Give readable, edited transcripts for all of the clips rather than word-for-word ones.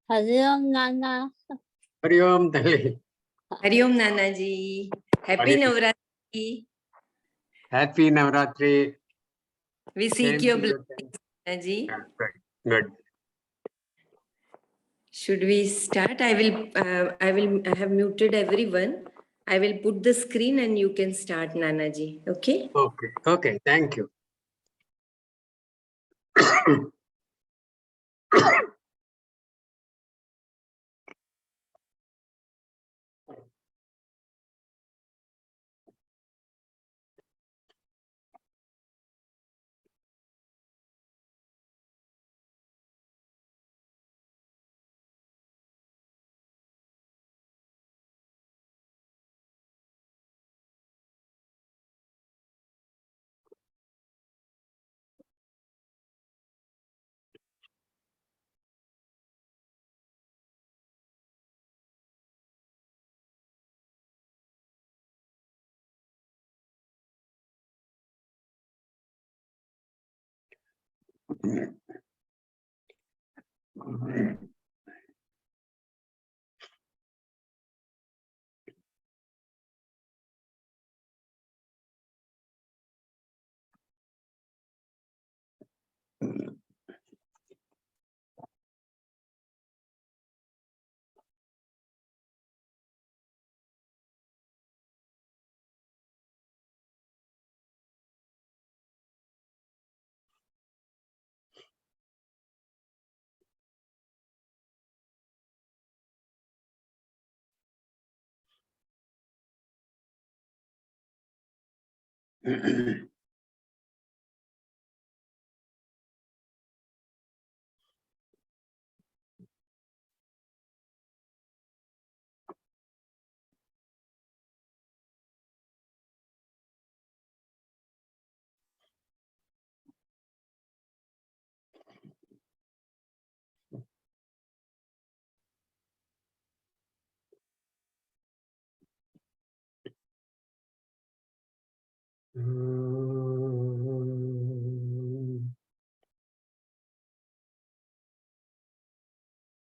Hari Om Nana. Hari Om Tali. Hari Om Nana ji. Happy Navratri. Happy Navratri. We seek your blessings, Nana ji. Good. Should we start? I have muted everyone. I will put the screen and you can start, Nana ji. Okay? Okay. Thank you.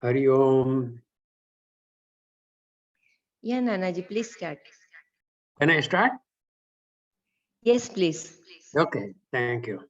Hari Om. Yeah, Nana ji, please start. Can I start? Yes, please. Okay, thank you.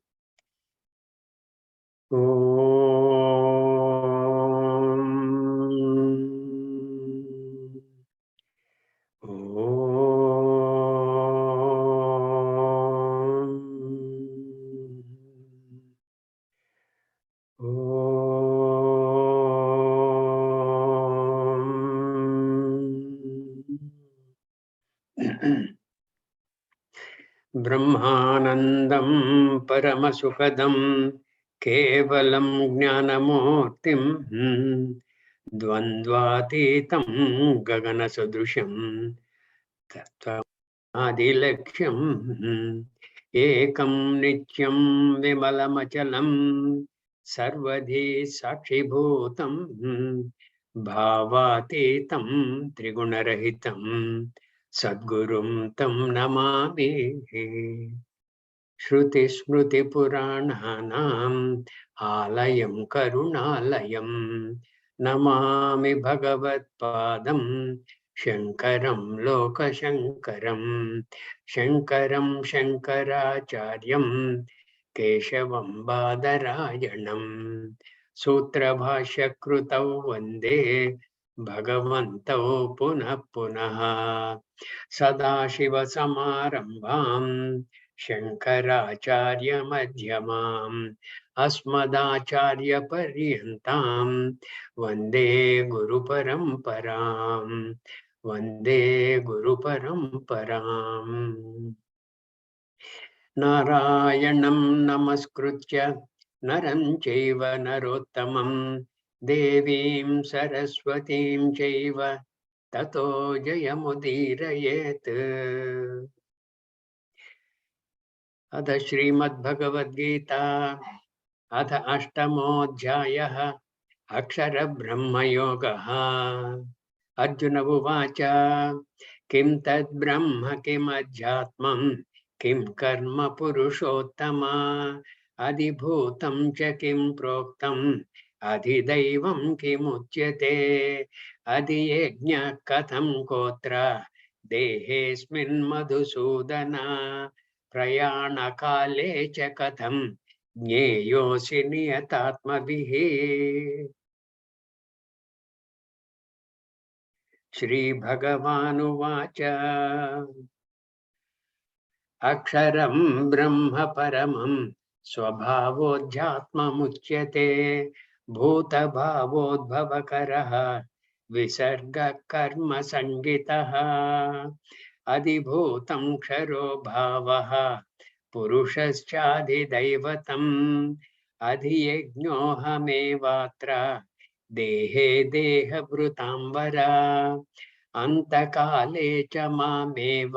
ब्रह्मानन्दं परमसुखदं केवलं ज्ञानमूर्तिं द्वन्द्वातीतं गगनसदृशं तत्त्वमादिलक्ष्यम् एकं नित्यं विमलमचलं सर्वधी साक्षिभूतं भावातीतं त्रिगुणरहितं सद्गुरुं तं नमामि। श्रुतिस्मृतिपुराणानाम् आलयं करुणालयं नमामि भगवत्पादं शङ्करं लोकशङ्करं शङ्करं शङ्कराचार्यं केशवं बादरायणं सूत्रभाष्यकृतौ वन्दे भगवन्तौ पुनः पुनः सदाशिवसमारम्भां शङ्कराचार्यमध्यमाम् अस्मदाचार्यपर्यन्तां वन्दे गुरुपरम्पराम् वन्दे गुरुपरम्पराम्। नारायणं नमस्कृत्य नरं चैव नरोत्तमं देवीं सरस्वतीं चैव ततो जयमुदीरयेत्। अथ श्रीमद् भगवद गीता अथ अष्टमोऽध्यायः अक्षरब्रह्मयोगः। अर्जुन उवाच किं तद्ब्रह्म किमध्यात्मं किं कर्म पुरुषोत्तमा अधिभूतं च किं प्रोक्तम् अधिदैवं किमुच्यते अधियज्ञः कथं कोत्र देहेऽस्मिन् मधुसूदन प्रयाणकाले च कथं ज्ञेयोऽसि नियतात्मभिः। श्रीभगवानुवाच अक्षरं ब्रह्म परमं स्वभावोऽध्यात्ममुच्यते भूतभावोद्भवकरः विसर्गः कर्म संगितः अधिभूतं क्षरो भावः पुरुषश्चाधिदैवतम् अधियज्ञोऽहमेवात्र देहे देहभृतां वर अन्तकाले च मामेव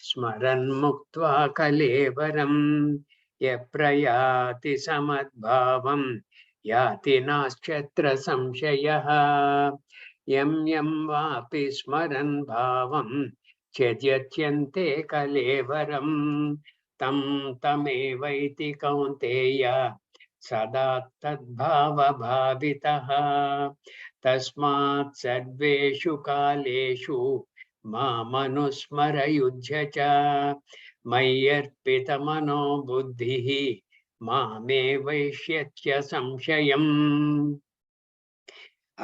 स्मरन् मुक्त्वा कलेवरम् यप्रयाति समद्भावं याति नास्त्यत्र संशयः यं यं वापि स्मरन् भावं त्यजत्यन्ते कलेवरं तं तमेवैति कौन्तेय सदा तद्भावभावितः तस्मात् सर्वेषु कालेषु मामनुस्मरयुध्य च मय्यर्पितमनो बुद्धिः मामे वैष्यत्य संशयम्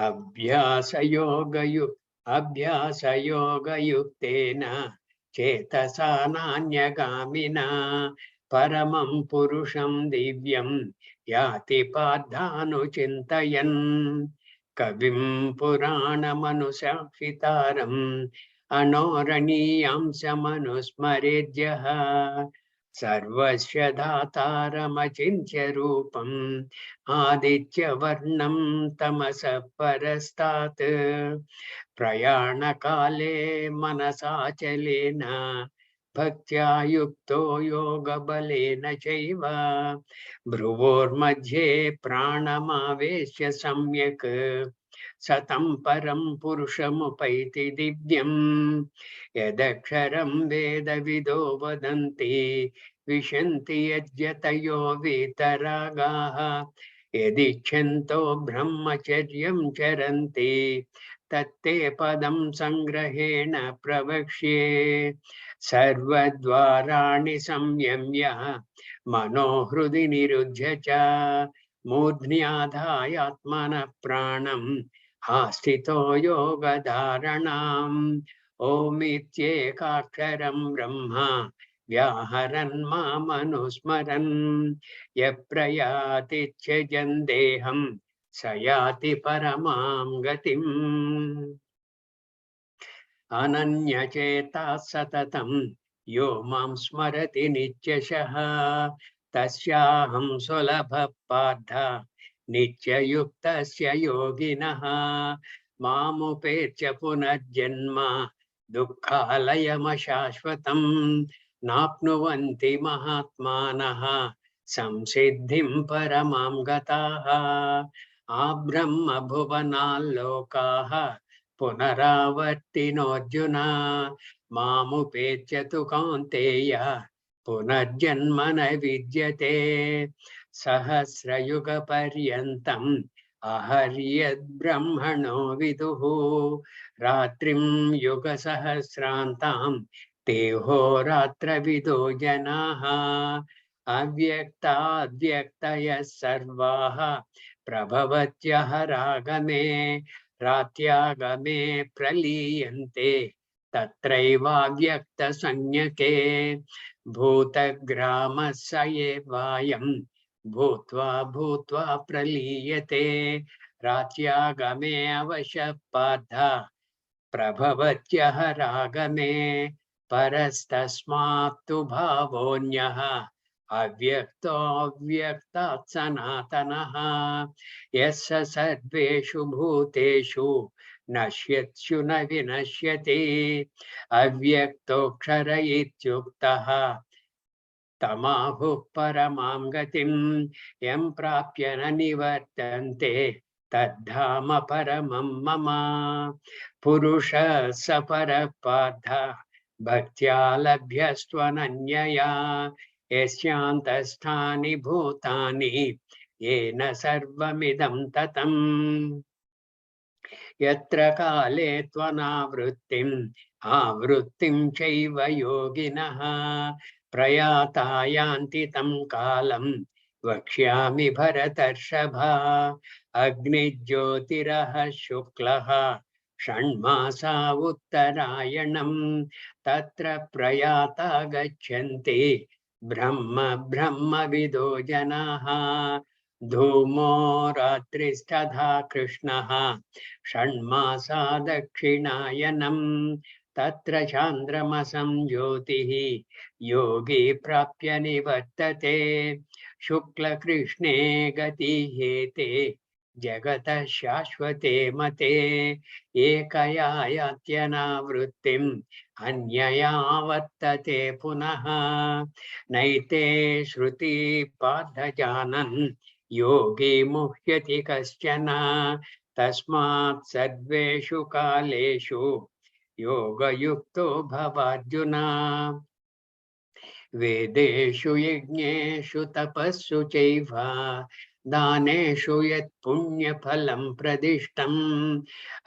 अभ्यासयोगयुक्तेन चेतसा नान्यगामिना परमं पुरुषं दिव्यं याति पार्थानुचिन्तयन् कविं पुराणमनुशासितारम् अनोरणीयांशमनुस्मरेद्यः सर्वस्य दातारमचिन्त्य रूपम् आदित्यवर्णं तमसः परस्तात् प्रयाणकाले मनसाचलेन भक्त्या युक्तो योगबलेन चैव भ्रुवोर्मध्ये प्राणमावेश्य सम्यक् सतं परं पुरुषमुपैति दिव्यम् यदक्षरं वेदविदो वदन्ति विशन्ति यद्यतयो वीतरागाः यदिच्छन्तो ब्रह्मचर्यं चरन्ति तत्ते पदं संग्रहेण प्रवक्ष्ये सर्वद्वाराणि संयम्य मनोहृदि निरुध्य च मूर्ध्न्याधायात्मनः प्राणम् आस्थितो योगधारणाम् ओमित्येकाक्षरं ब्रह्म व्याहरन् मामनुस्मरन् यप्रयाति त्यजन् देहं स याति परमां गतिम् अनन्यचेताः सततं यो मां स्मरति नित्यशः तस्याहं सुलभः पार्थ नित्ययुक्तस्य योगिनः मामुपेत्य पुनर्जन्म दुःखालयमशाश्वतं नाप्नुवन्ति महात्मानः संसिद्धिं परमां गताः आब्रह्म भुवनाल्लोकाः पुनरावर्तिनोऽर्जुन मामुपेत्य तु कौन्तेय पुनर्जन्म न विद्यते सहस्रयुगपर्यन्तम् अहर्यद्ब्रह्मणो विदुः रात्रिं युगसहस्रान्तां तेहोरात्रविदो जनाः अव्यक्ताद्व्यक्तयः सर्वाः प्रभवत्यहरागमे रात्यागमे प्रलीयन्ते तत्रैवाव्यक्तसंज्ञके भूतग्रामः स एवायं भूत्वा भूत्वा प्रलीयते रात्यागमे अवशः पार्थ प्रभवत्यहरागमे परस्तस्मात्तु भावोऽन्यः अव्यक्तोऽव्यक्तात् सनातनः यस्य सर्वेषु भूतेषु नश्यत्सु न विनश्यति अव्यक्तोऽक्षर इत्युक्तः तमाहुः परमां गतिं यं प्राप्य न निवर्तन्ते तद्धाम परमं मम पुरुषः स परः पार्थ भक्त्या लभ्यस्त्वनन्यया यस्यान्तस्थानि भूतानि येन सर्वमिदं ततम् यत्र काले त्वनावृत्तिम् आवृत्तिं चैव योगिनः प्रयाता यान्ति तं कालं वक्ष्यामि भरतर्षभा अग्निज्योतिरः शुक्लः षण्मासा उत्तरायणं तत्र प्रयाता गच्छन्ति ब्रह्मविदो जनाः धूमो रात्रिस्तथा कृष्णः षण्मासा दक्षिणायनं तत्र चान्द्रमसं ज्योतिः योगी प्राप्य निवर्तते शुक्लकृष्णे गतिहेते जगतः शाश्वते मते एकया यात्यनावृत्तिम् अन्यया वर्तते पुनः नैते श्रुति पार्थजानन् योगी मुह्यति कश्चन तस्मात् सर्वेषु कालेषु योगयुक्तो भवार्जुन वेदेषु यज्ञेषु तपस्सु चैव दानेषु यत् पुण्यफलं प्रदिष्टम्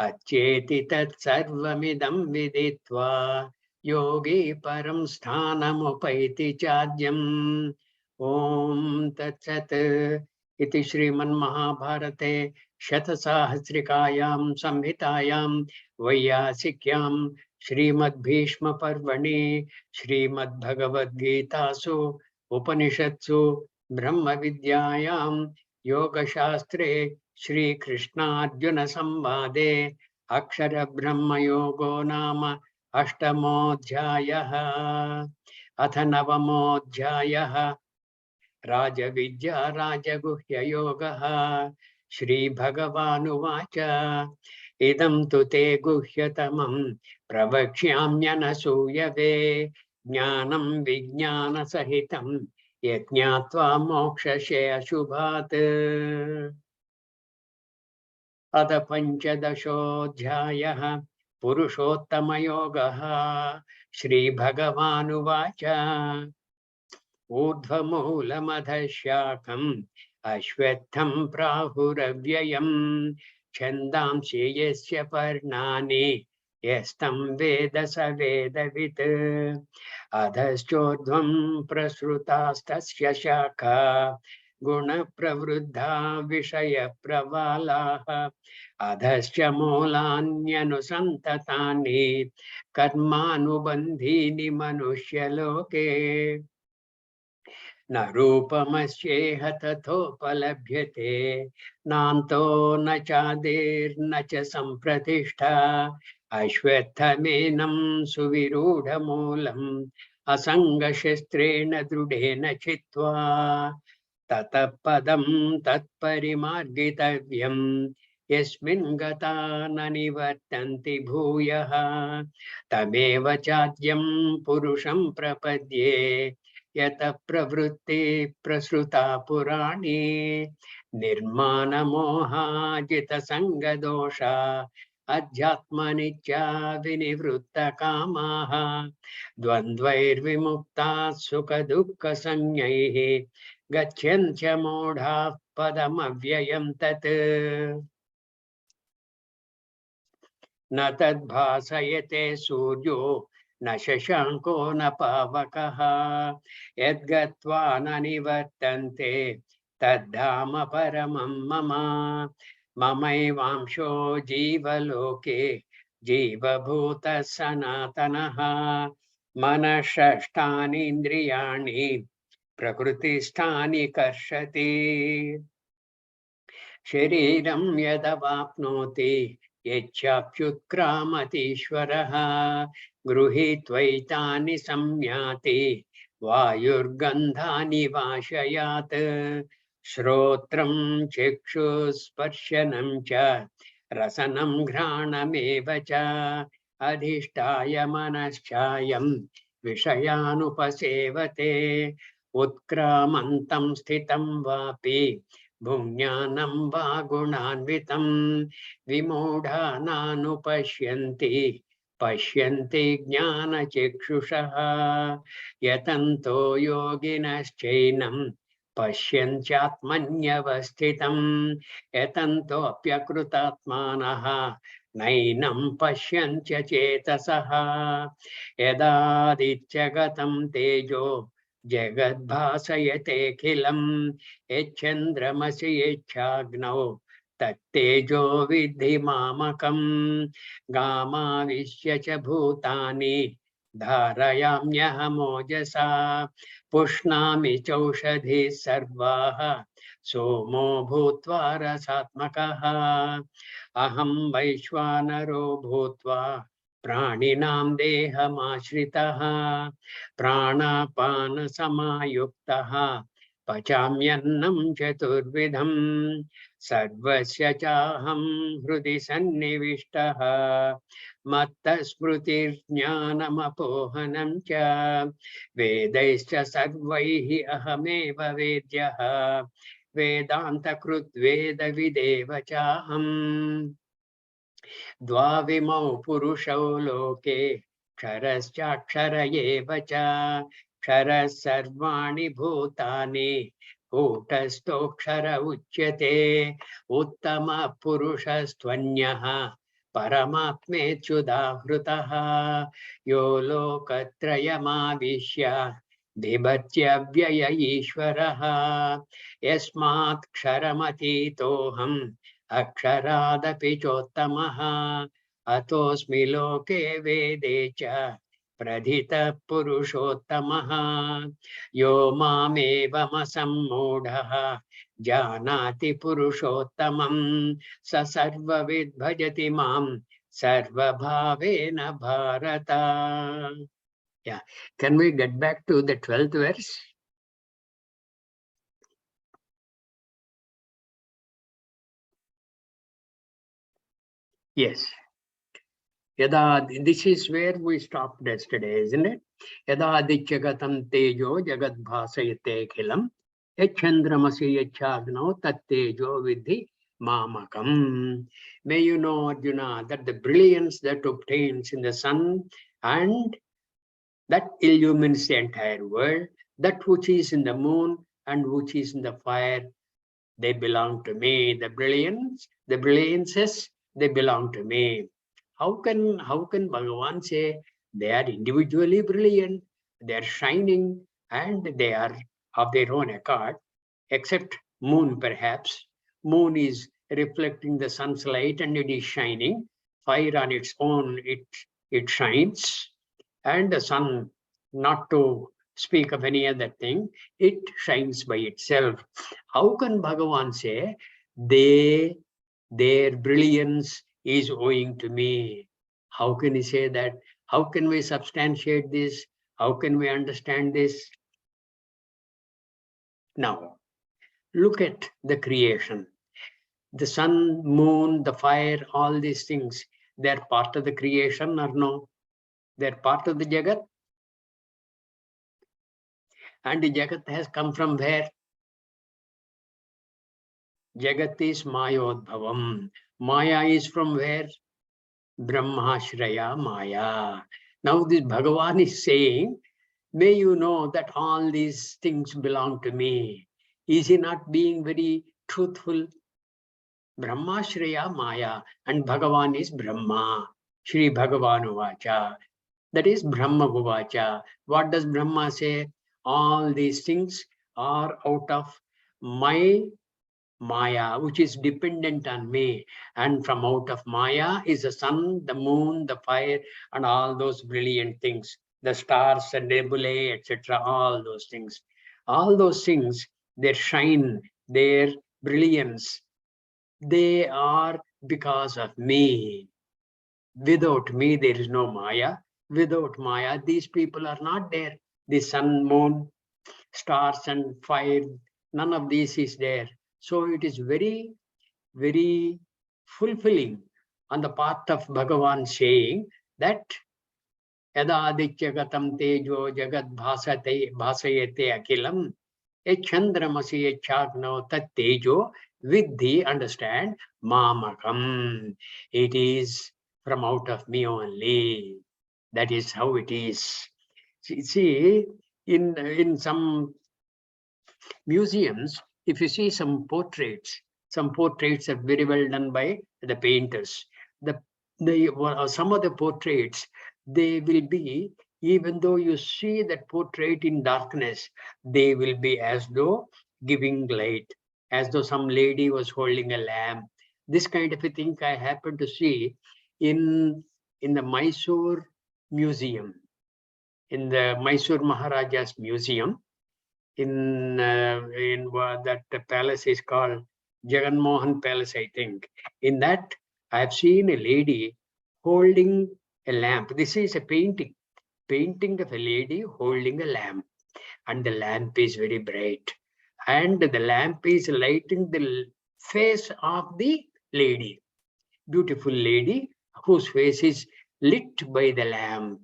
अच्छेति तत्सर्वमिदं विदित्वा योगी परं स्थानमुपैति चाद्यम् ॐ तत्सत् इति श्रीमन्महाभारते शतसाहस्रिकायां संहितायां वैयासिक्यां श्रीमद्भीष्मपर्वणि श्रीमद्भगवद्गीतासु उपनिषत्सु ब्रह्मविद्यायां योगशास्त्रे श्रीकृष्णार्जुनसंवादे अक्षरब्रह्मयोगो नाम अष्टमोऽध्यायः अथ नवमोऽध्यायः राजविद्या राजगुह्ययोगः श्रीभगवानुवाच इदं तु ते गुह्यतमं प्रवक्ष्याम्यनसूयवे ज्ञानं विज्ञानसहितं यज्ञात्वा मोक्षसे अशुभात् अथ पञ्चदशोऽध्यायः पुरुषोत्तमयोगः श्रीभगवानुवाच ऊर्ध्वमूलमधशाखम् अश्वत्थं प्राहुरव्ययम् छन्दांसि यस्य पर्णानि यस्तं वेद स वेदवित् अधश्चोर्ध्वं प्रसृतास्तस्य शाखा गुणप्रवृद्धा विषयप्रवालाः अधश्च मूलान्यनुसन्ततानि कर्मानुबन्धीनि मनुष्यलोके न रूपमस्येह तथोपलभ्यते नान्तो न चादिर्न च सम्प्रतिष्ठा अश्वत्थमेनं सुविरूढमूलम् असङ्गशस्त्रेण दृढेन चित्वा ततः पदं तत्परिमार्गितव्यम् यस्मिन् गता न निवर्तन्ति भूयः तमेव चाद्यं पुरुषं प्रपद्ये यतः प्रवृत्ति प्रसृता पुराणी निर्माणमोहाजितसङ्गदोषा अध्यात्मनित्या विनिवृत्तकामाः द्वन्द्वैर्विमुक्ताः सुखदुःखसंज्ञैः गच्छन्त्य मूढाः पदमव्ययं तत् न तद्भासयते सूर्यो न शशाङ्को न पावकः यद्गत्वा न निवर्तन्ते तद्धाम परमं मम ममैवांशो जीवलोके जीवभूतः सनातनः मनः षष्ठानीन्द्रियाणि प्रकृतिस्थानि कर्षति शरीरं यदवाप्नोति यच्चाप्युत्क्रामतीश्वरः गृहीत्वैतानि संयाति वायुर्गन्धानि वाशयात् श्रोत्रं चक्षुस्पर्शनं च रसनं घ्राणमेव च अधिष्ठाय मनश्चायं विषयानुपसेवते उत्क्रामन्तं स्थितं वापि भुञ्जानं वा गुणान्वितं विमूढानानुपश्यन्ति Pashyanti jnana chekshushaha yatanto yoginaschainam Pashyanchatmanyavasthitam yatanto apyakrutatmanaha nainam pashyancha chetasaha yadadityagatam tejo jagadbhasayate khilam yechandramasi yechagnav tattejo vidhi mamakam गामाविश्य च भूतानि धारयाम्यहमोजसा पुष्णामि चौषधिः सर्वाः सोमो भूत्वा रसात्मकः अहं वैश्वानरो भूत्वा प्राणिनां देहमाश्रितः प्राणापानसमायुक्तः पचाम्यन्नं चतुर्विधम् सर्वस्य चाहं हृदि सन्निविष्टः मत्तस्मृतिर्ज्ञानमपोहनं च वेदैश्च सर्वैः अहमेव वेद्यः वेदान्तकृद्वेदविदेव चाहम् द्वाविमौ पुरुषौ लोके क्षरश्चाक्षर एव च क्षरः सर्वाणि भूतानि कूटस्थोऽक्षर उच्यते उत्तमः पुरुषस्त्वन्यः परमात्मेत्युदाहृतः यो लोकत्रयमाविश्य बिभर्त्यव्यय ईश्वरः यस्मात् क्षरमतीतोऽहम् अक्षरादपि चोत्तमः अतोऽस्मि लोके वेदे च प्रथितः पुरुषोत्तमः यो मामेवमसम्मूढः जानाति पुरुषोत्तमं स सर्वविद् भजति मां सर्वभावेन Bharat. Yeah, can we get back to the 12th verse? Yes. Yada, this is where we stopped yesterday, isn't it? Yada adityagatam tejo jagad bhasayate khilam yachandramasi yachagno tat tejo vidhi mamakam. May you know, Arjuna, that the brilliance that obtains in the sun and that illumines the entire world, that which is in the moon and which is in the fire, they belong to me. The brilliances, they belong to me. How can Bhagavan say they are individually brilliant, they are shining, and they are of their own accord, except moon perhaps. Moon is reflecting the sun's light and it is shining. Fire on its own, it shines. And the sun, not to speak of any other thing, it shines by itself. How can Bhagavan say their brilliance is owing to me? How can he say that? How can we substantiate this? How can we understand this? Now, look at the creation. The sun, moon, the fire, all these things, they're part of the creation or no? They're part of the Jagat. And the Jagat has come from where? Jagat is Mayodbhavam. Maya is from where? Brahmashraya Maya. Now this Bhagavan is saying, may you know that all these things belong to me. Is he not being very truthful? Brahmashraya Maya, and Bhagavan is Brahma. Shri Bhagavan that is Brahma Uvacha. What does Brahma say? All these things are out of my Maya, which is dependent on me. And from out of Maya is the sun, the moon, the fire, and all those brilliant things, the stars and nebulae, etc. All those things. All those things, their shine, their brilliance, they are because of me. Without me, there is no Maya. Without Maya, these people are not there. The sun, moon, stars, and fire, none of this is there. So it is very, very fulfilling on the part of Bhagavan saying that Yada adityagatam tejo jagad bhasayate akilam echandramasi echagno tat tejo vidhi, understand, mamakam. It is from out of me only. That is how it is. See, in some museums, if you see some portraits are very well done by the painters. Some of the portraits, they will be, even though you see that portrait in darkness, they will be as though giving light, as though some lady was holding a lamp. This kind of a thing I happened to see in the Mysore Museum, in the Mysore Maharaja's Museum. In that palace is called Jagan Mohan Palace, I think. In that, I have seen a lady holding a lamp. This is a painting of a lady holding a lamp, and the lamp is very bright, and the lamp is lighting the face of the lady, beautiful lady whose face is lit by the lamp.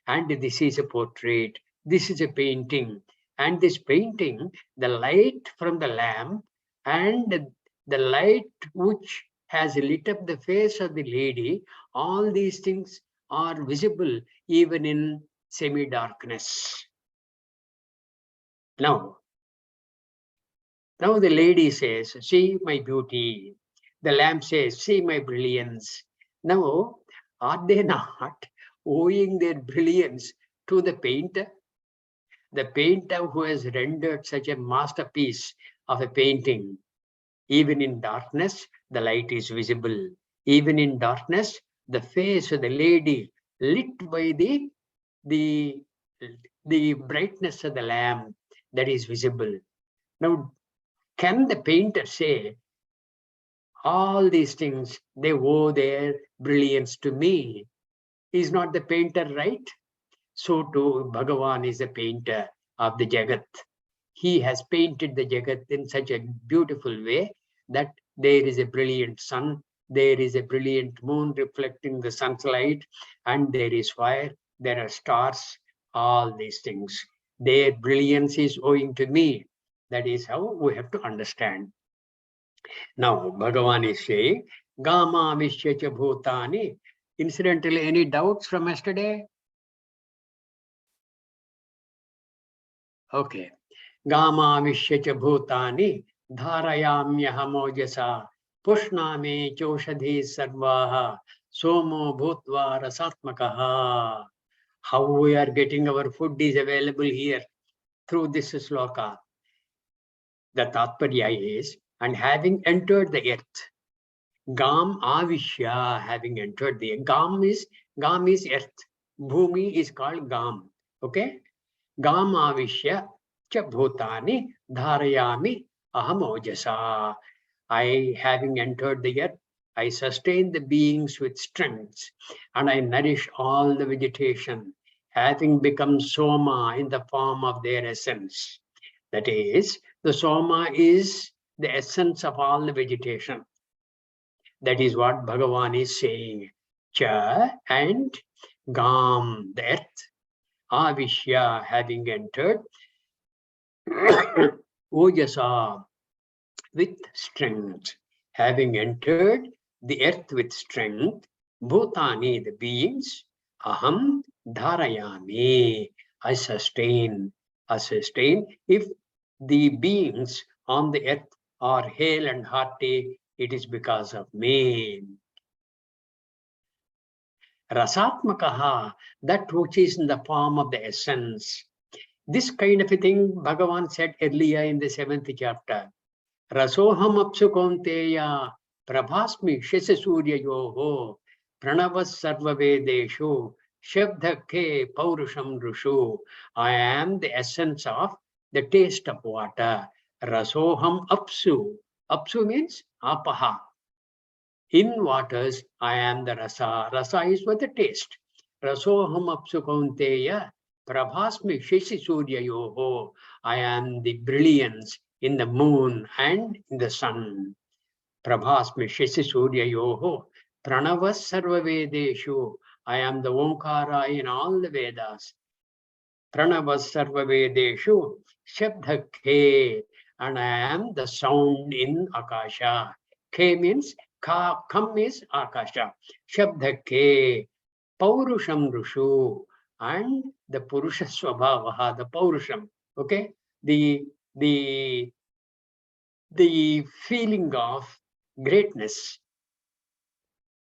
And this is a portrait, this is a painting. And this painting, the light from the lamp and the light which has lit up the face of the lady, all these things are visible even in semi-darkness. Now the lady says, see my beauty. The lamp says, see my brilliance. Now, are they not owing their brilliance to the painter? The painter who has rendered such a masterpiece of a painting. Even in darkness, the light is visible. Even in darkness, the face of the lady lit by the brightness of the lamp, that is visible. Now, can the painter say, all these things, they owe their brilliance to me? Is not the painter right? So too, Bhagavan is a painter of the Jagat. He has painted the Jagat in such a beautiful way that there is a brilliant sun, there is a brilliant moon reflecting the sun's light, and there is fire, there are stars, all these things. Their brilliance is owing to me. That is how we have to understand. Now, Bhagavan is saying, Gama Vishyacha Bhutani. Incidentally, any doubts from yesterday? Okay. Gama Vishyacha Bhutani Dharayamyahamojasa Pushname Choshadhi Sarvaha Somo Bhutva Rasatmakaha. How we are getting our food is available here through this sloka. The Tatparya is, and having entered the earth, Gam Avishya, having entered the Gam is earth. Bhumi is called Gam. Okay? Gam Avishya cha bhutani dharayami ahamojasa. I, having entered the earth, I sustain the beings with strength, and I nourish all the vegetation, having become soma in the form of their essence. That is, the soma is the essence of all the vegetation. That is what Bhagavan is saying. Cha and Gam, the earth, Avishya, having entered, Ojasa, with strength, having entered the earth with strength, Bhutani, the beings, Aham Dharayami, I sustain. If the beings on the earth are hale and hearty, it is because of me. Rasatmakaha, that which is in the form of the essence. This kind of a thing Bhagavan said earlier in the 7th chapter. Rasoham apsu kaunteya prabhasmi shesa suryayoho pranavas sarva vedeshu shabdhake paurusham rushu. I am the essence of the taste of water. Rasoham apsu. Apsu means apaha. In waters, I am the rasa. Rasa is for the taste. Rasoham apsu kaunteya prabhasmi sheshi suryayoho. I am the brilliance in the moon and in the sun. Prabhasmi sheshi suryayoho. Pranavas sarva vedeshu. I am the Omkara in all the Vedas. Pranavas sarva vedeshu. Shabdha K. And I am the sound in Akasha. K means Kam is Akasha. Shabdake, Paurusham Rushu, and the Purusha Swabhavaha, the Paurusham. Okay? The feeling of greatness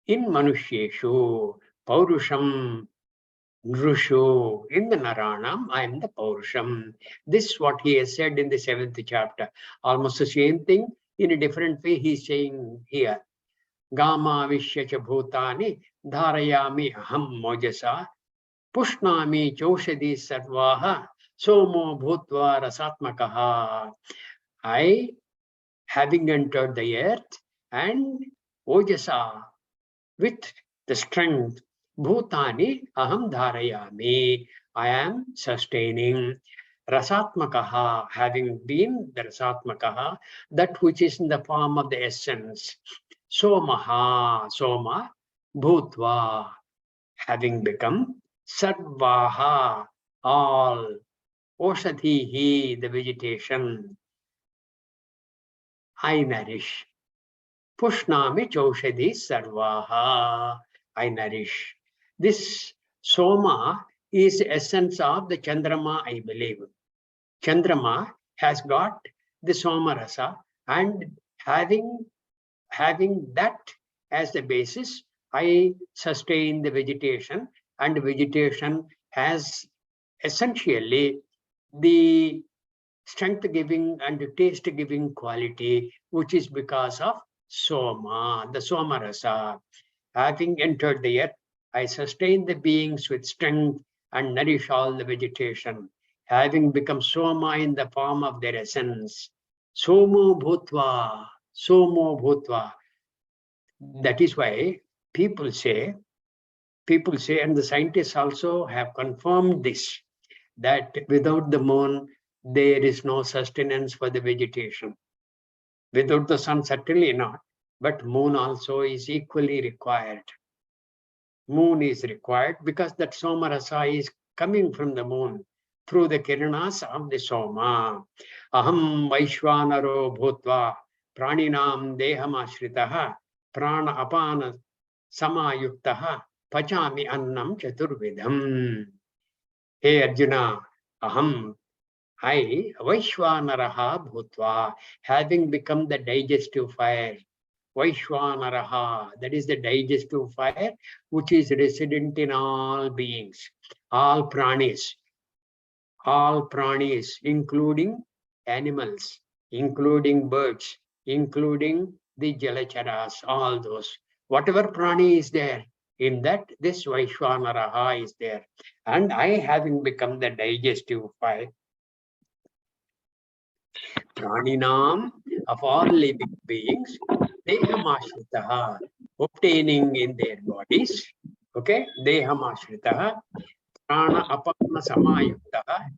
in Manusheshu, Paurusham Nrushu, in the Naranam, I am the Paurusham. This is what he has said in the 7th chapter. Almost the same thing in a different way he is saying here. Gama Vishyacha Bhutani Dharayami Aham Mojasa Pushnami Choshadi Sarvaha Somo Bhutva Rasatmakaha. I, having entered the earth, and Ojasa, with the strength, Bhutani Aham Dharayami, I am sustaining. Rasatmakaha, having been the Rasatmakaha, that which is in the form of the essence. Somaha, Soma, Bhutva, having become. Sarvaha, all. Oshadhihi, the vegetation. I nourish. Pushnami Chaushadhi Sarvaha, I nourish. This Soma is the essence of the Chandrama, I believe. Chandrama has got the Soma Rasa, and having that as the basis, I sustain the vegetation, and the vegetation has essentially the strength-giving and taste-giving quality, which is because of Soma, the Soma Rasa. Having entered the earth, I sustain the beings with strength and nourish all the vegetation. Having become Soma in the form of their essence, Somo Bhutva, Somo Bhutva. That is why people say, and the scientists also have confirmed this, that without the moon, there is no sustenance for the vegetation. Without the sun, certainly not, but moon also is equally required. Moon is required because that Soma Rasa is coming from the moon through the kiranas of the Soma. Aham Vaishvanaro Bhutva Praninam Deham Ashritaha Prana Apana Samayuktaha Pachami Annam Chaturvidham. Hey Arjuna, Aham, I, Vaishvanaraha Bhutva, having become the digestive fire. Vaishvanaraha, that is the digestive fire, which is resident in all beings, all pranis, including animals, including birds, including the jalacharas, all those. Whatever prani is there, in that this Vaishvanaraha is there. And I, having become the digestive fire, Praninam, of all living beings, Dehamashritaha, obtaining in their bodies, okay, Dehamashritaha, Prana Apana Samayuktaha,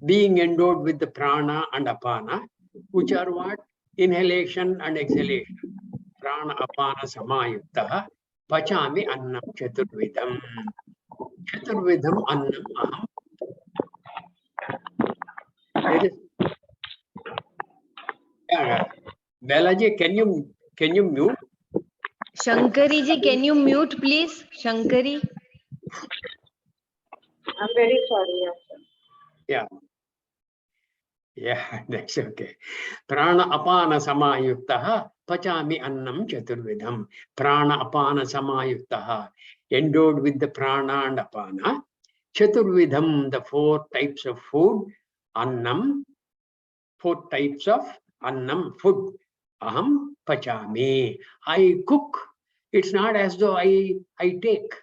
being endowed with the prana and apana, which are what? Inhalation and exhalation. Prana Apana Samayuktaha, Pachami Annam Chaturvidham. Chaturvidham Annam Aham. There is Balaji, can you mute? Shankari ji, can you mute please? Shankari. I'm very sorry. Yeah. Yeah, that's okay. Prana Apana Samayuktaha, Pachami Annam Chaturvidham. Prana Apana Samayuktaha, endowed with the prana and apana. Chaturvidham, the 4 types of food. Annam, 4 types of annam, food. Aham Pachami, I cook. It's not as though I take.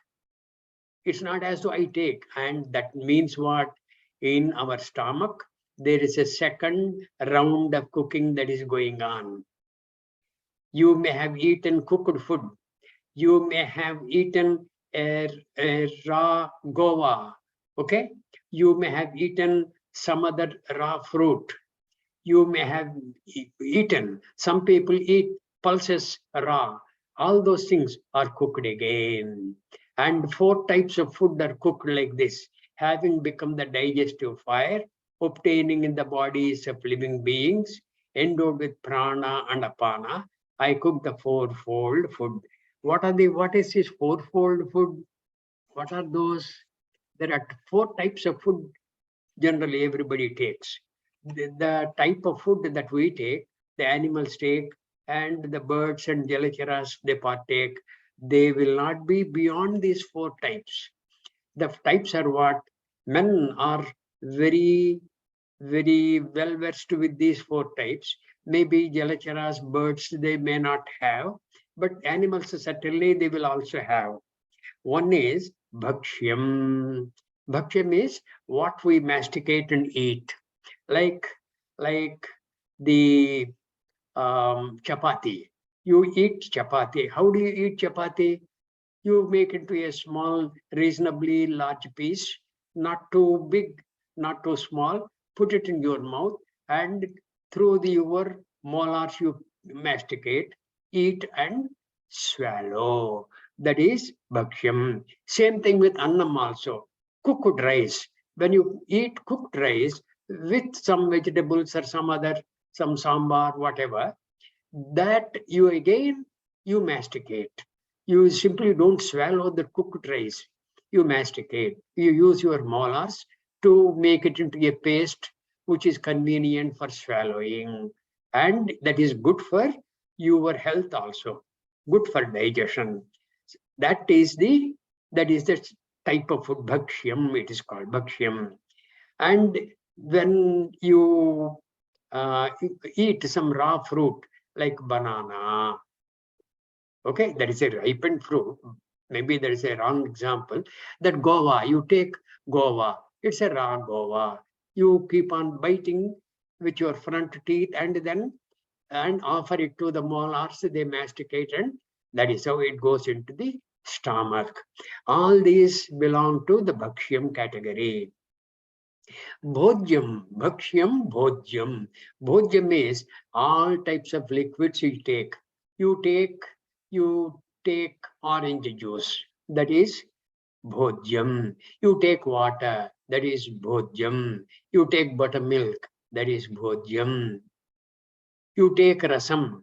It's not as though I take. And that means what? In our stomach, there is a second round of cooking that is going on. You may have eaten cooked food. You may have eaten a raw guava. Okay? You may have eaten some other raw fruit. You may have eaten. Some people eat pulses raw. All those things are cooked again. And 4 types of food are cooked like this, having become the digestive fire, obtaining in the bodies of living beings, endowed with prana and apana, I cook the fourfold food. What is this fourfold food? What are those? There are 4 types of food generally everybody takes. The type of food that we take, the animals take, and the birds and jalacharas they partake, they will not be beyond these 4 types. The types are what? Men are very, very well versed with these 4 types. Maybe jalacharas, birds, they may not have, but animals certainly they will also have. One is bhakshyam. Bhakshyam is what we masticate and eat, like the chapati. You eat chapati. How do you eat chapati? You make it into a small, reasonably large piece, not too big, not too small. Put it in your mouth, and through your molars you masticate, eat and swallow. That is bhakshyam. Same thing with annam also. Cooked rice. When you eat cooked rice with some vegetables or some sambar, whatever, that you masticate. You simply don't swallow the cooked rice. You masticate. You use your molars to make it into a paste which is convenient for swallowing. And that is good for your health also. Good for digestion. That is the type of food, bhakshyam, it is called bhakshyam. And when you eat some raw fruit like banana, okay, that is a ripened fruit. Maybe there is a wrong example. That guava, you take guava, it's a raw guava. You keep on biting with your front teeth and offer it to the molars, they masticate, and that is how it goes into the stomach. All these belong to the bhakshyam category. Bhojyam, bhakshyam, bhojyam. Bhojyam is all types of liquids you take. You take orange juice, that is bhojyam. You take water, that is bhojyam. You take buttermilk, that is bhojyam. You take rasam,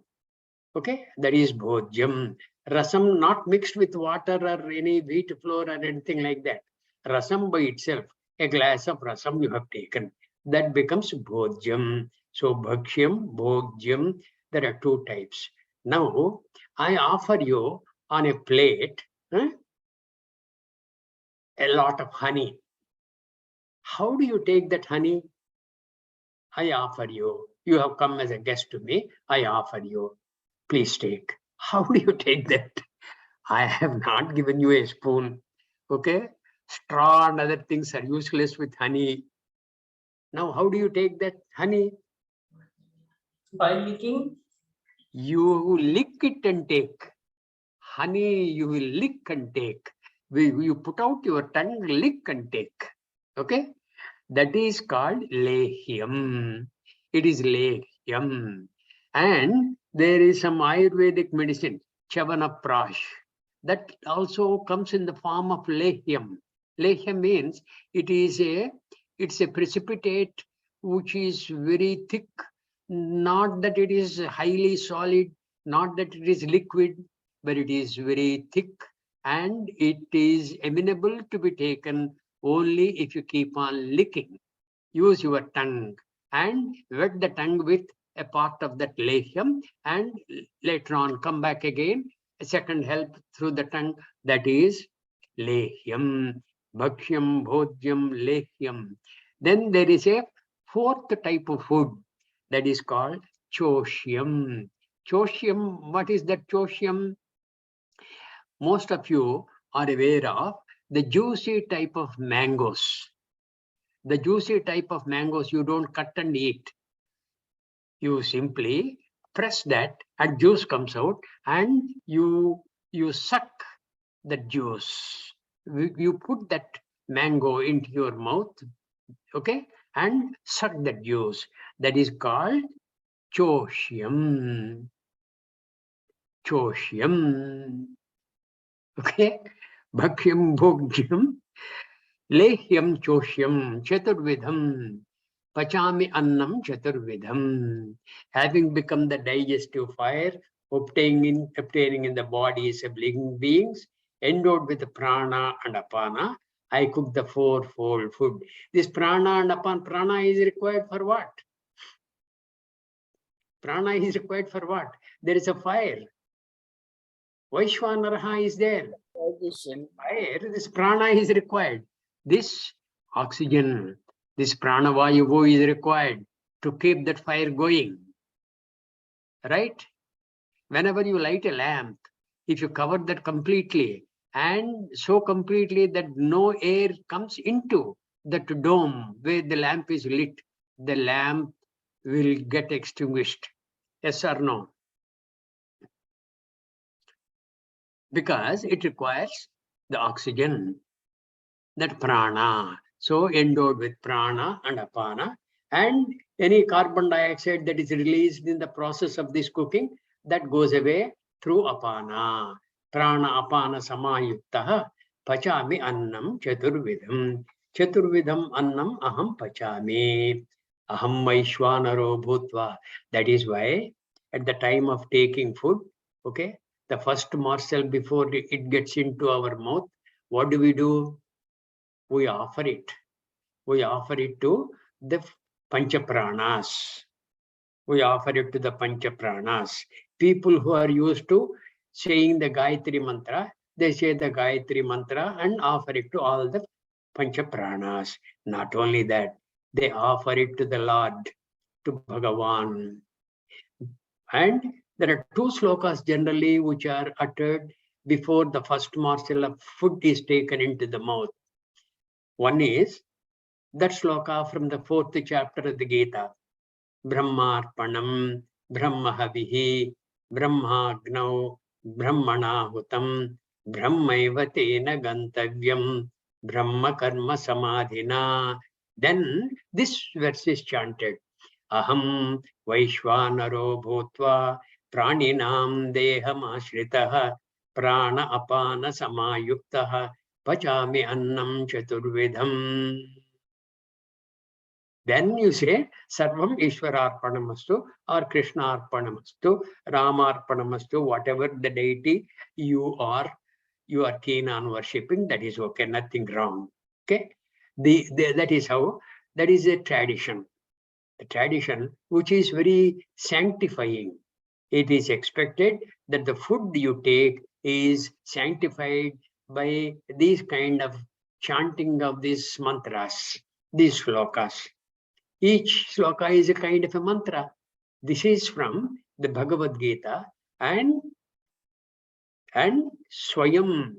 okay, that is bhojyam. Rasam not mixed with water or any wheat flour or anything like that. Rasam by itself, a glass of rasam you have taken, that becomes bhojyam. So bhakshyam, bhojyam, there are 2 types. Now I offer you on a plate a lot of honey. How do you take that honey? I offer you. You have come as a guest to me. I offer you. Please take. How do you take that? I have not given you a spoon. Okay? Straw and other things are useless with honey. Now, how do you take that honey? By licking. You lick it and take. Honey, you will lick and take. You put out your tongue, lick and take. Okay? That is called lehyam. It is lehyam. And there is some Ayurvedic medicine, Chavanaprash. That also comes in the form of lehyam. Lehyam means it's a precipitate which is very thick, not that it is highly solid, not that it is liquid, but it is very thick, and it is amenable to be taken only if you keep on licking. Use your tongue and wet the tongue with a part of that lehyam, and later on come back again, a second help through the tongue, that is lehyam. Bhakshyam, bhojyam, lehyam. Then there is a 4th type of food, that is called choshyam. Choshyam, what is that choshyam? Most of you are aware of the juicy type of mangoes. The juicy type of mangoes you don't cut and eat. You simply press that and juice comes out, and you suck the juice. You put that mango into your mouth, okay, and suck the juice. That is called choshyam. Choshyam. Okay? Bhakshyam, bhogyam, lehyam, choshyam, chaturvidham. Pachami annam chaturvidham. Having become the digestive fire, obtaining in the bodies of living beings, endowed with the prana and apana. I cook the fourfold food. This prana and apana, prana is required for what? Prana is required for what? There is a fire. Vaishwanaraha is there. Fire, this prana is required. This oxygen, this pranavayu is required to keep that fire going. Right? Whenever you light a lamp, if you cover that completely, and so completely that no air comes into that dome where the lamp is lit, the lamp will get extinguished. Yes or no? Because it requires the oxygen, that prana. So endowed with prana and apana, and any carbon dioxide that is released in the process of this cooking, that goes away through apana. Prana apana samayuktaha pachami annam chaturvidham. Chaturvidham annam aham pachami. Aham vaishwanaro bhutva. That is why at the time of taking food, okay, the first morsel before it gets into our mouth, what do? We offer it. We offer it to the Panchapranas. We offer it to the Panchapranas. People who are used to saying the Gayatri Mantra, they say the Gayatri Mantra and offer it to all the Panchapranas. Not only that, they offer it to the Lord, to Bhagavan. And there are two slokas generally which are uttered before the first morsel of food is taken into the mouth. One is that sloka from the 4th chapter of the Gita. Brahmarpanam, Brahmahavihi, Brahmagnau, Brahmanahutam, Brahmaiva tena gantavyam, Brahma karma samadhina. Then this verse is chanted. Aham Vaishwanaro bhutva praninam deham ashritaha prana apana samayuktaha pachami annam chaturvidham. Then you say Sarvam Ishwararpanamastu or Krishnarpanamastu, Ramarpanamastu, whatever the deity you are keen on worshipping, that is okay, nothing wrong. Okay, that is how, that is a tradition. A tradition which is very sanctifying. It is expected that the food you take is sanctified by these kind of chanting of these mantras, these slokas. Each sloka is a kind of a mantra. This is from the Bhagavad Gita and Swayam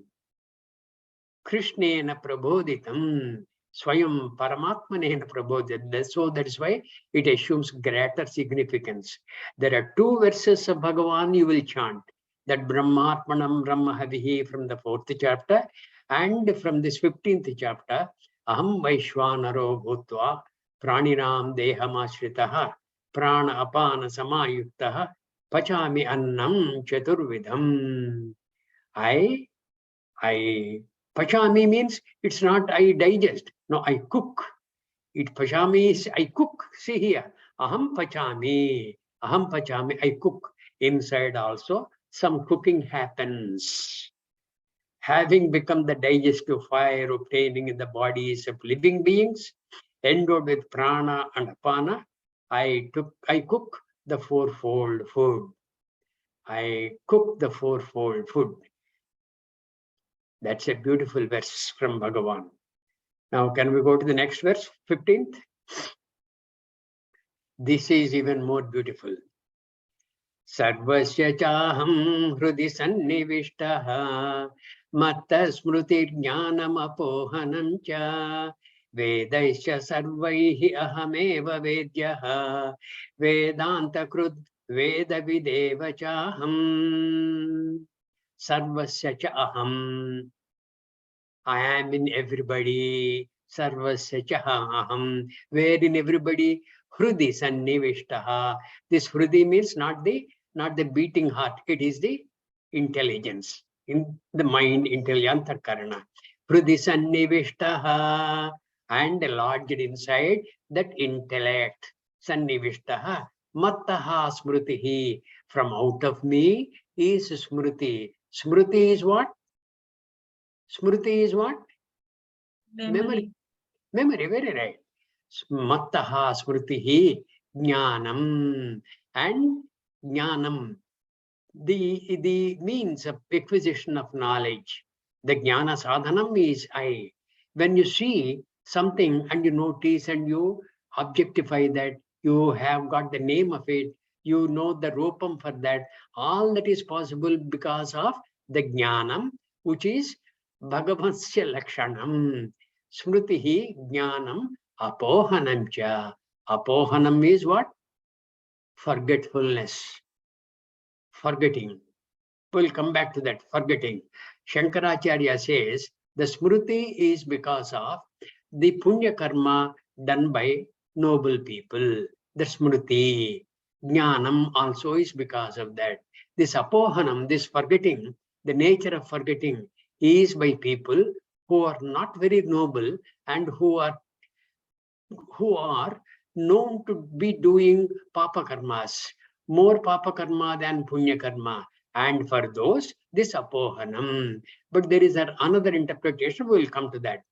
Krishnena Prabodhitam. Swayam Paramatmanena Prabodhitam. So that is why it assumes greater significance. There are two verses of Bhagavan you will chant. That Brahmarpanam Brahmahavihi from the 4th chapter and from this 15th chapter, Aham Vaishwanaro Bhutva Praninam Dehamashritaha Prana Apana Samayuktaha Pachami Annam Chaturvidham. Pachami means it's not I digest. No, I cook. Pachami is I cook. See here. Aham Pachami. I cook. Inside also some cooking happens. Having become the digestive fire obtaining in the bodies of living beings, endowed with prana and apana, I cook the fourfold food. I cook the fourfold food. That's a beautiful verse from Bhagavan. Now, can we go to the next verse, 15th? This is even more beautiful. Sarvasya chaham hrudi sannivishtaha matta smruti jnanam apohanam cha vedaisya sarvaihi ahameva vedyaha vedanta krud veda videva chaham. Sarvasya chaham. I am in everybody. Sarvasya chaham. Where in everybody? Hrudi sannivishtaha. This hrudi means not the beating heart. It is the intelligence in the mind, intelligence karana. Hrudi sannivishtaha, and lodged inside that intellect. Sannivishtaha. Mattaha smrutihi. From out of me is Smriti. Smriti is what? Smriti is what? Memory. Memory, very right. Mattaha smritihi jnanam. And jnanam, the means of acquisition of knowledge. The jnana sadhanam is I. When you see something and you notice and you objectify that, you have got the name of it, you know the rupam for that, all that is possible because of the jnanam, which is Bhagavansya Lakshanam. Smritihi jnanam apohanam cha. Apohanam is what? Forgetfulness. Forgetting. We'll come back to that, forgetting. Shankaracharya says the smriti is because of the punya karma done by noble people. The smriti. Jnanam also is because of that. This apohanam, this forgetting, the nature of forgetting is by people who are not very noble and who are known to be doing papa karmas, more papa karma than punya karma. And for those, this apohanam. But there is another interpretation, we will come to that.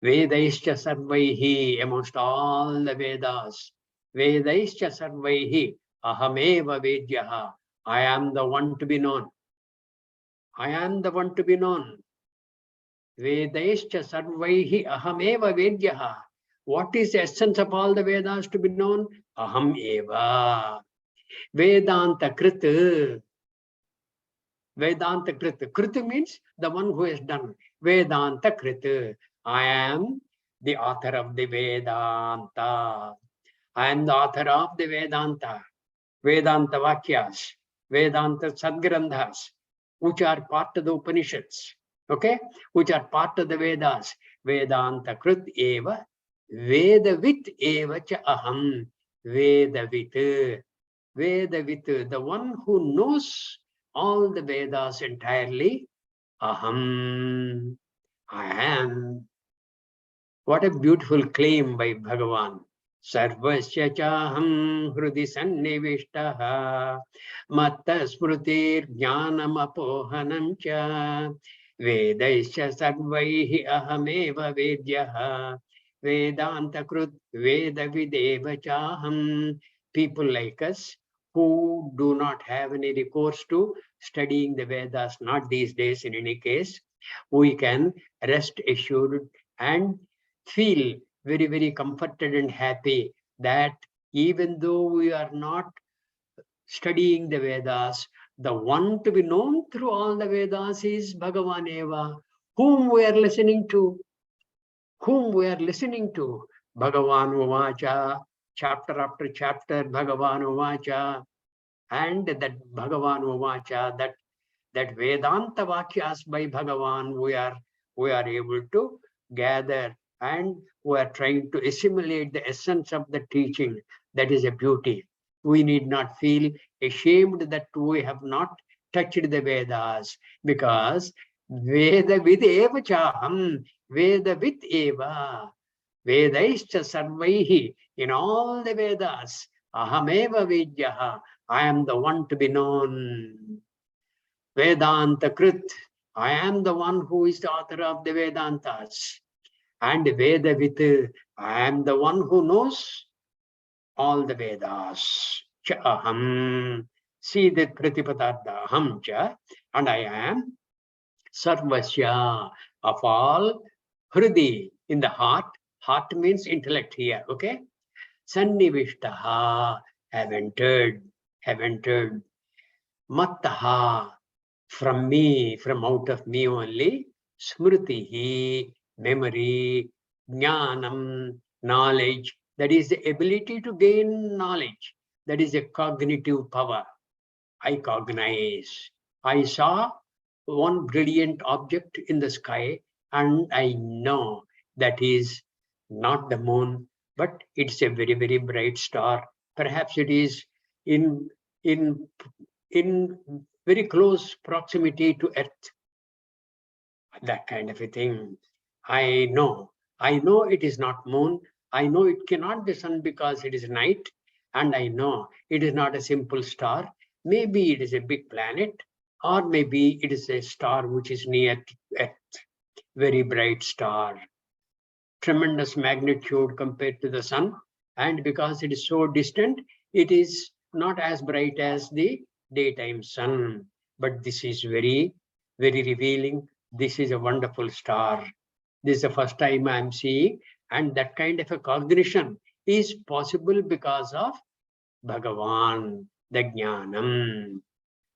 Vedaischa sarvaihi, amongst all the Vedas. Vedaischa sarvaihi, ahameva vedyaha. I am the one to be known. I am the one to be known. Vedaischa sarvaihi, ahameva vedyaha. What is the essence of all the Vedas to be known? Aham eva. Vedanta krit. Vedanta krit. Krit means the one who has done. Vedanta krit. I am the author of the Vedanta. I am the author of the Vedanta. Vedanta Vakyas. Vedanta Sadgrandhas, which are part of the Upanishads. Okay? Which are part of the Vedas. Vedanta krit eva. Vedavit eva cha aham. Vedavit. Vedavit, the one who knows all the Vedas entirely. Aham. I am. What a beautiful claim by Bhagavan. Sarvasya chaham hrudi sannivishtaha matta smrutir jnanam apohanam cha vedaisya sarvaihi ahameva vedyaha vedanta krut veda videva chaham. People like us who do not have any recourse to studying the Vedas, not these days in any case, we can rest assured and feel very, very comforted and happy that even though we are not studying the Vedas, the one to be known through all the Vedas is Bhagavan Eva, whom we are listening to. Whom we are listening to. Bhagavan Uvacha, chapter after chapter, Bhagavan Uvacha, and that Bhagavan Uvacha, that Vedanta Vakyas by Bhagavan, we are able to gather and we are trying to assimilate the essence of the teaching. That is a beauty. We need not feel ashamed that we have not touched the Vedas, because Veda vid eva chaham, Veda vid eva, Vedaischa sarvaihi, in all the Vedas, ahameva vedyaha, I am the one to be known. Vedanta krit, I am the one who is the author of the Vedantas. And Vedavit, I am the one who knows all the Vedas. Cha aham. See the Pratipadartha, aham cha, and I am sarvasya, of all, hridi, in the heart. Heart means intellect here, okay? Sannivishtaha, have entered. Mattaha, from me, from out of me only. Smritihi, memory. Jnanam, knowledge. That is the ability to gain knowledge. That is a cognitive power. I cognize. I saw one brilliant object in the sky and I know that is not the moon, but it's a very, very bright star. Perhaps it is in very close proximity to Earth. That kind of a thing. I know it is not moon. I know it cannot be sun because it is night. And I know it is not a simple star Maybe it is a big planet, or maybe it is a star which is near Earth, very bright star, tremendous magnitude compared to the sun. And because it is so distant, it is not as bright as the daytime sun. But this is very, very revealing. This is a wonderful star. This is the first time I'm seeing, and that kind of a cognition is possible because of Bhagavan, the Jnanam.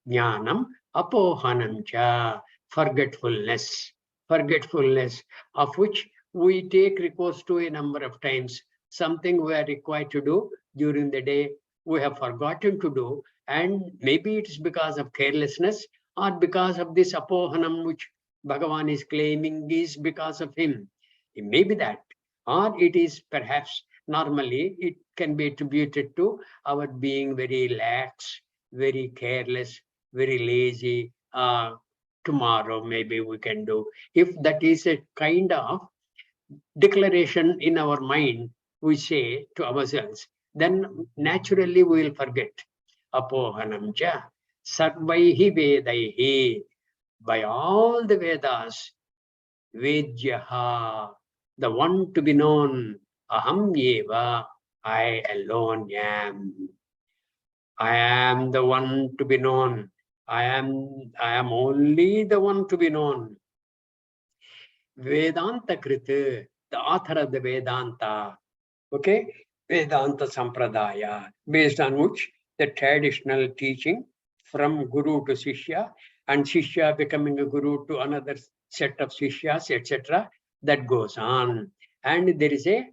Jnanam, apohanam cha, forgetfulness. Forgetfulness, of which we take recourse to a number of times. Something we are required to do during the day, we have forgotten to do, and maybe it is because of carelessness or because of this apohanam which Bhagavan is claiming is because of him. It may be that, or it is perhaps normally it can be attributed to our being very lax, very careless, very lazy. Tomorrow maybe we can do. If that is a kind of declaration in our mind, we say to ourselves, then naturally we will forget. Apohanam cha sarvaihi vedaihi. By all the Vedas, Vedyaha, the one to be known, aham eva, I alone am. I am the one to be known. I am only the one to be known. Vedanta Krita, the author of the Vedanta, okay? Vedanta Sampradaya, based on which the traditional teaching from Guru to Shishya, and Shishya becoming a Guru to another set of Shishyas, etc., that goes on. And there is a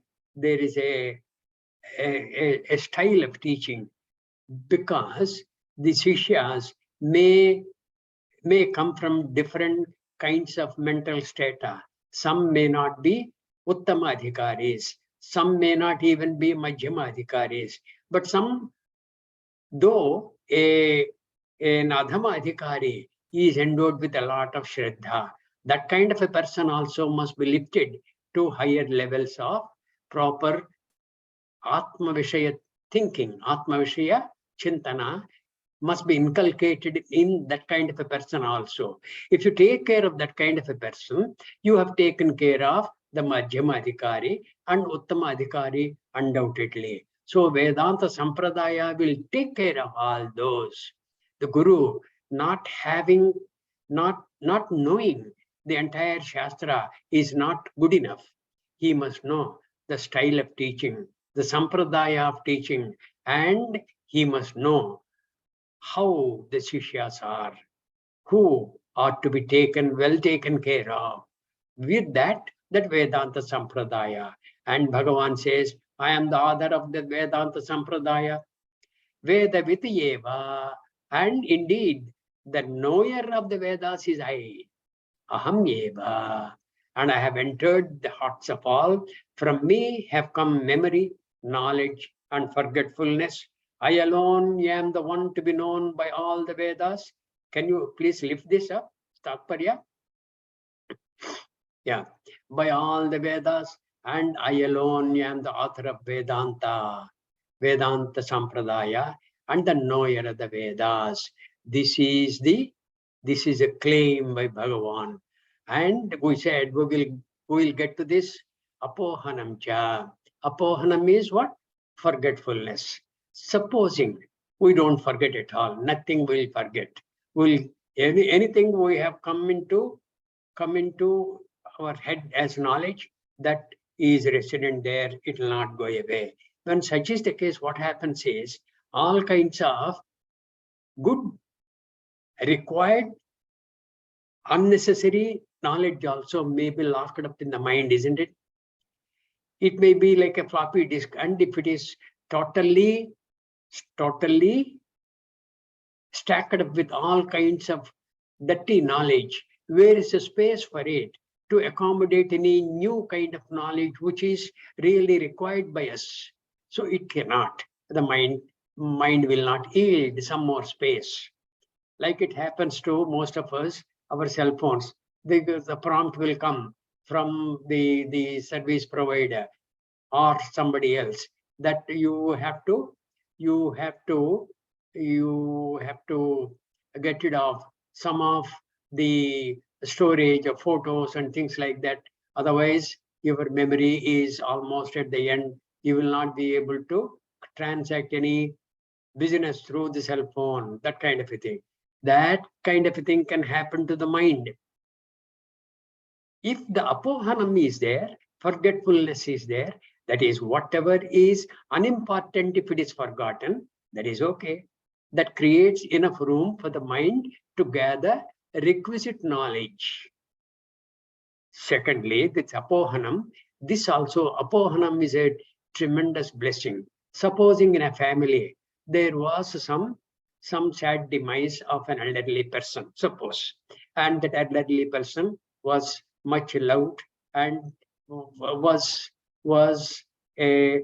style of teaching, because the Shishyas may come from different kinds of mental strata. Some may not be Uttama Adhikaris, some may not even be Madhyama Adhikaris, but some, though an Adhama Adhikari is endowed with a lot of Shraddha, that kind of a person also must be lifted to higher levels of proper Atma Vishaya thinking, Atma Vishaya Chintana, must be inculcated in that kind of a person also. If you take care of that kind of a person, you have taken care of the Madhyama Adhikari and Uttama Adhikari undoubtedly. So Vedanta Sampradaya will take care of all those. The Guru not knowing the entire Shastra is not good enough. He must know the style of teaching, the Sampradaya of teaching, and he must know how the Shishyas are, who are to be well taken care of. With that Vedanta Sampradaya. And Bhagavan says, I am the author of the Vedanta Sampradaya, Veda Vitiyeva. And indeed, the knower of the Vedas is I, Aham Eva. And I have entered the hearts of all. From me have come memory, knowledge, and forgetfulness. I alone am the one to be known by all the Vedas. Can you please lift this up? Takparya? Yeah. By all the Vedas, and I alone am the author of Vedanta, Vedanta Sampradaya, and the knower of the Vedas. This is a claim by Bhagavan. And we said we will get to this apohanam cha. Apohanam is what? Forgetfulness. Supposing we don't forget at all, nothing we'll forget. Anything we have come into our head as knowledge, that is resident there, it will not go away. When such is the case, what happens is all kinds of good, required, unnecessary knowledge also may be locked up in the mind, isn't it? It may be like a floppy disk, and if it is totally stacked up with all kinds of dirty knowledge, where is the space for it to accommodate any new kind of knowledge which is really required by us? So it cannot. The mind will not yield some more space. Like it happens to most of us, our cell phones, the prompt will come from the service provider or somebody else that you have to you have to get rid of some of the storage of photos and things like that. Otherwise, your memory is almost at the end. You will not be able to transact any business through the cell phone, that kind of a thing. That kind of a thing can happen to the mind. If the apohanam is there, forgetfulness is there, that is, whatever is unimportant, if it is forgotten, that is okay. That creates enough room for the mind to gather requisite knowledge. Secondly, this apohanam, this also, apohanam is a tremendous blessing. Supposing in a family, there was some sad demise of an elderly person, suppose, and that elderly person was much loved and was a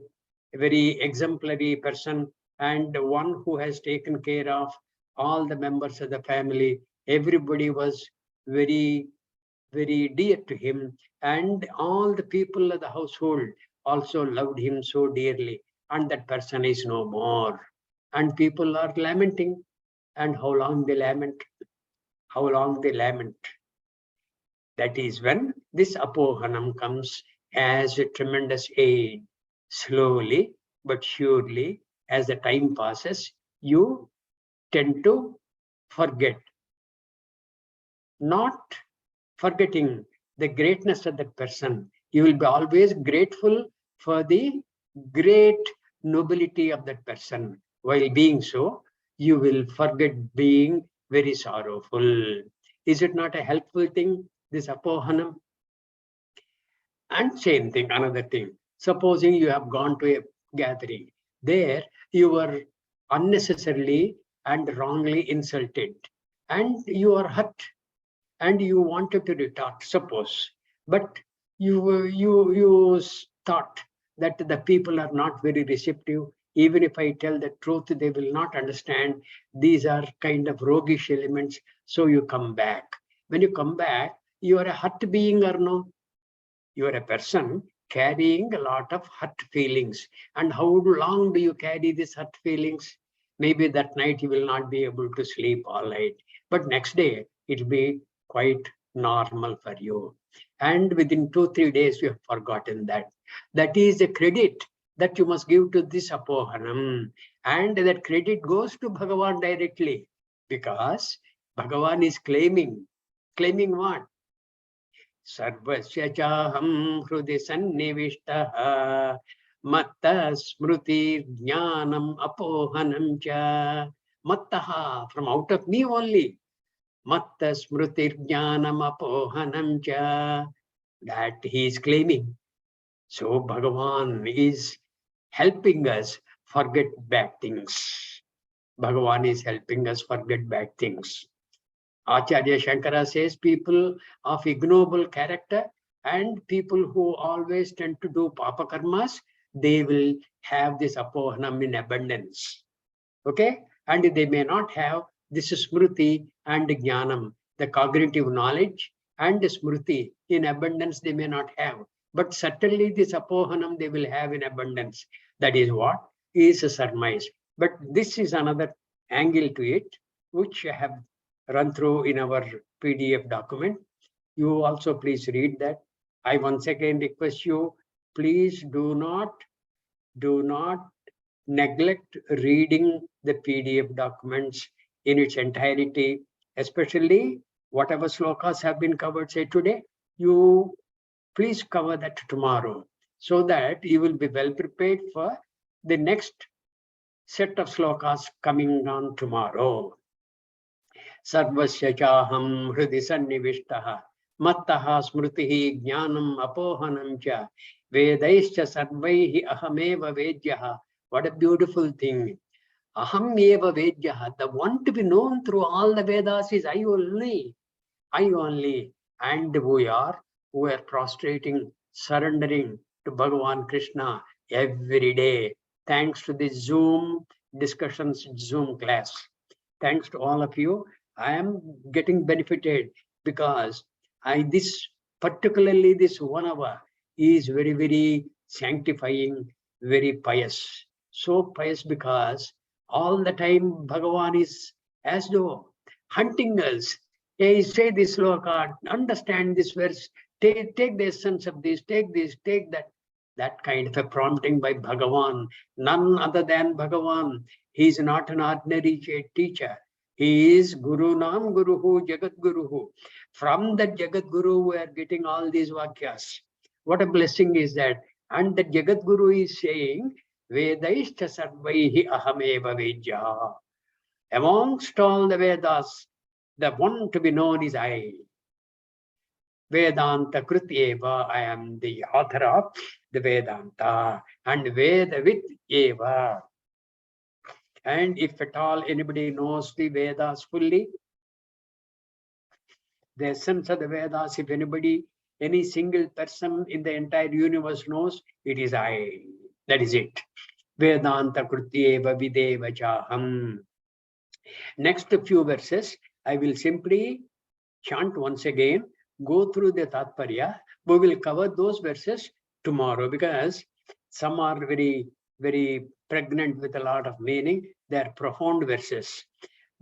very exemplary person and one who has taken care of all the members of the family. Everybody was very dear to him, and all the people of the household also loved him so dearly, and that person is no more. And people are lamenting. And how long they lament? How long they lament? That is when this apohanam comes as a tremendous aid. Slowly but surely, as the time passes, you tend to forget. Not forgetting the greatness of that person. You will be always grateful for the great nobility of that person. While being so, you will forget being very sorrowful. Is it not a helpful thing, this apohanam? And same thing, another thing. Supposing you have gone to a gathering, there you were unnecessarily and wrongly insulted, and you are hurt, and you wanted to retort, suppose, but you thought that the people are not very receptive. Even if I tell the truth, they will not understand. These are kind of roguish elements. So you come back. When you come back, you are a hurt being or no? You are a person carrying a lot of hurt feelings. And how long do you carry these hurt feelings? Maybe that night you will not be able to sleep all night, but next day it will be quite normal for you. And within 2-3 days, you have forgotten that. That is a credit that you must give to this apohanam. And that credit goes to Bhagavan directly, because Bhagavan is claiming what? Sarvasya chaham hrudi sannivishtaha matta smruti jnanam apohanam cha. Mattaha, from out of me only. Matta smruti jnanam apohanam cha. That he is claiming. So Bhagavan is helping us forget bad things. Bhagavan is helping us forget bad things. Acharya Shankara says people of ignoble character and people who always tend to do papa karmas, they will have this apohanam in abundance. Okay? And they may not have this smruti and jnanam, the cognitive knowledge and the smruti in abundance they may not have. But certainly this apohanam they will have in abundance. That is what is a surmise. But this is another angle to it, which I have run through in our PDF document. You also please read that. I once again request you, please do not neglect reading the PDF documents in its entirety, especially whatever slokas have been covered, say today, you please cover that tomorrow, so that you will be well prepared for the next set of slokas coming on tomorrow. Sarvasya chaham hridi sannivishtaha mattaha smrutihi jnanam apohanam cha vedaischa sarvaihi ahameva vedyaha. What a beautiful thing. Aham eva vedyaha. The one to be known through all the Vedas is I only. I only. And we are prostrating, surrendering to Bhagavan Krishna every day. Thanks to this Zoom discussions, Zoom class. Thanks to all of you. I am getting benefited because particularly this 1 hour is very sanctifying, very pious. So pious because All the time Bhagavan is as though hunting us. Hey, say this sloka, understand this verse, take the essence of this, take this, take that. That kind of a prompting by Bhagavan, none other than Bhagavan. He is not an ordinary teacher. He is Guru Nam Guruhu, Jagat Guruhu. From that Jagat Guru, we are getting all these vakyas. What a blessing is that. And the Jagat Guru is saying, Vedaishta sarvaihi ahameva vedya. Amongst all the Vedas, the one to be known is I. Vedanta Krutyeva, I am the author of the Vedanta, and Vedavit Eva. And if at all anybody knows the Vedas fully, the essence of the Vedas, if anybody, any single person in the entire universe knows, it is I. That is it. Vedanta Krutyeva Videva Chaham. Next few verses, I will simply chant once again, go through the Tatparya. We will cover those verses tomorrow because some are very, very pregnant with a lot of meaning. They are profound verses.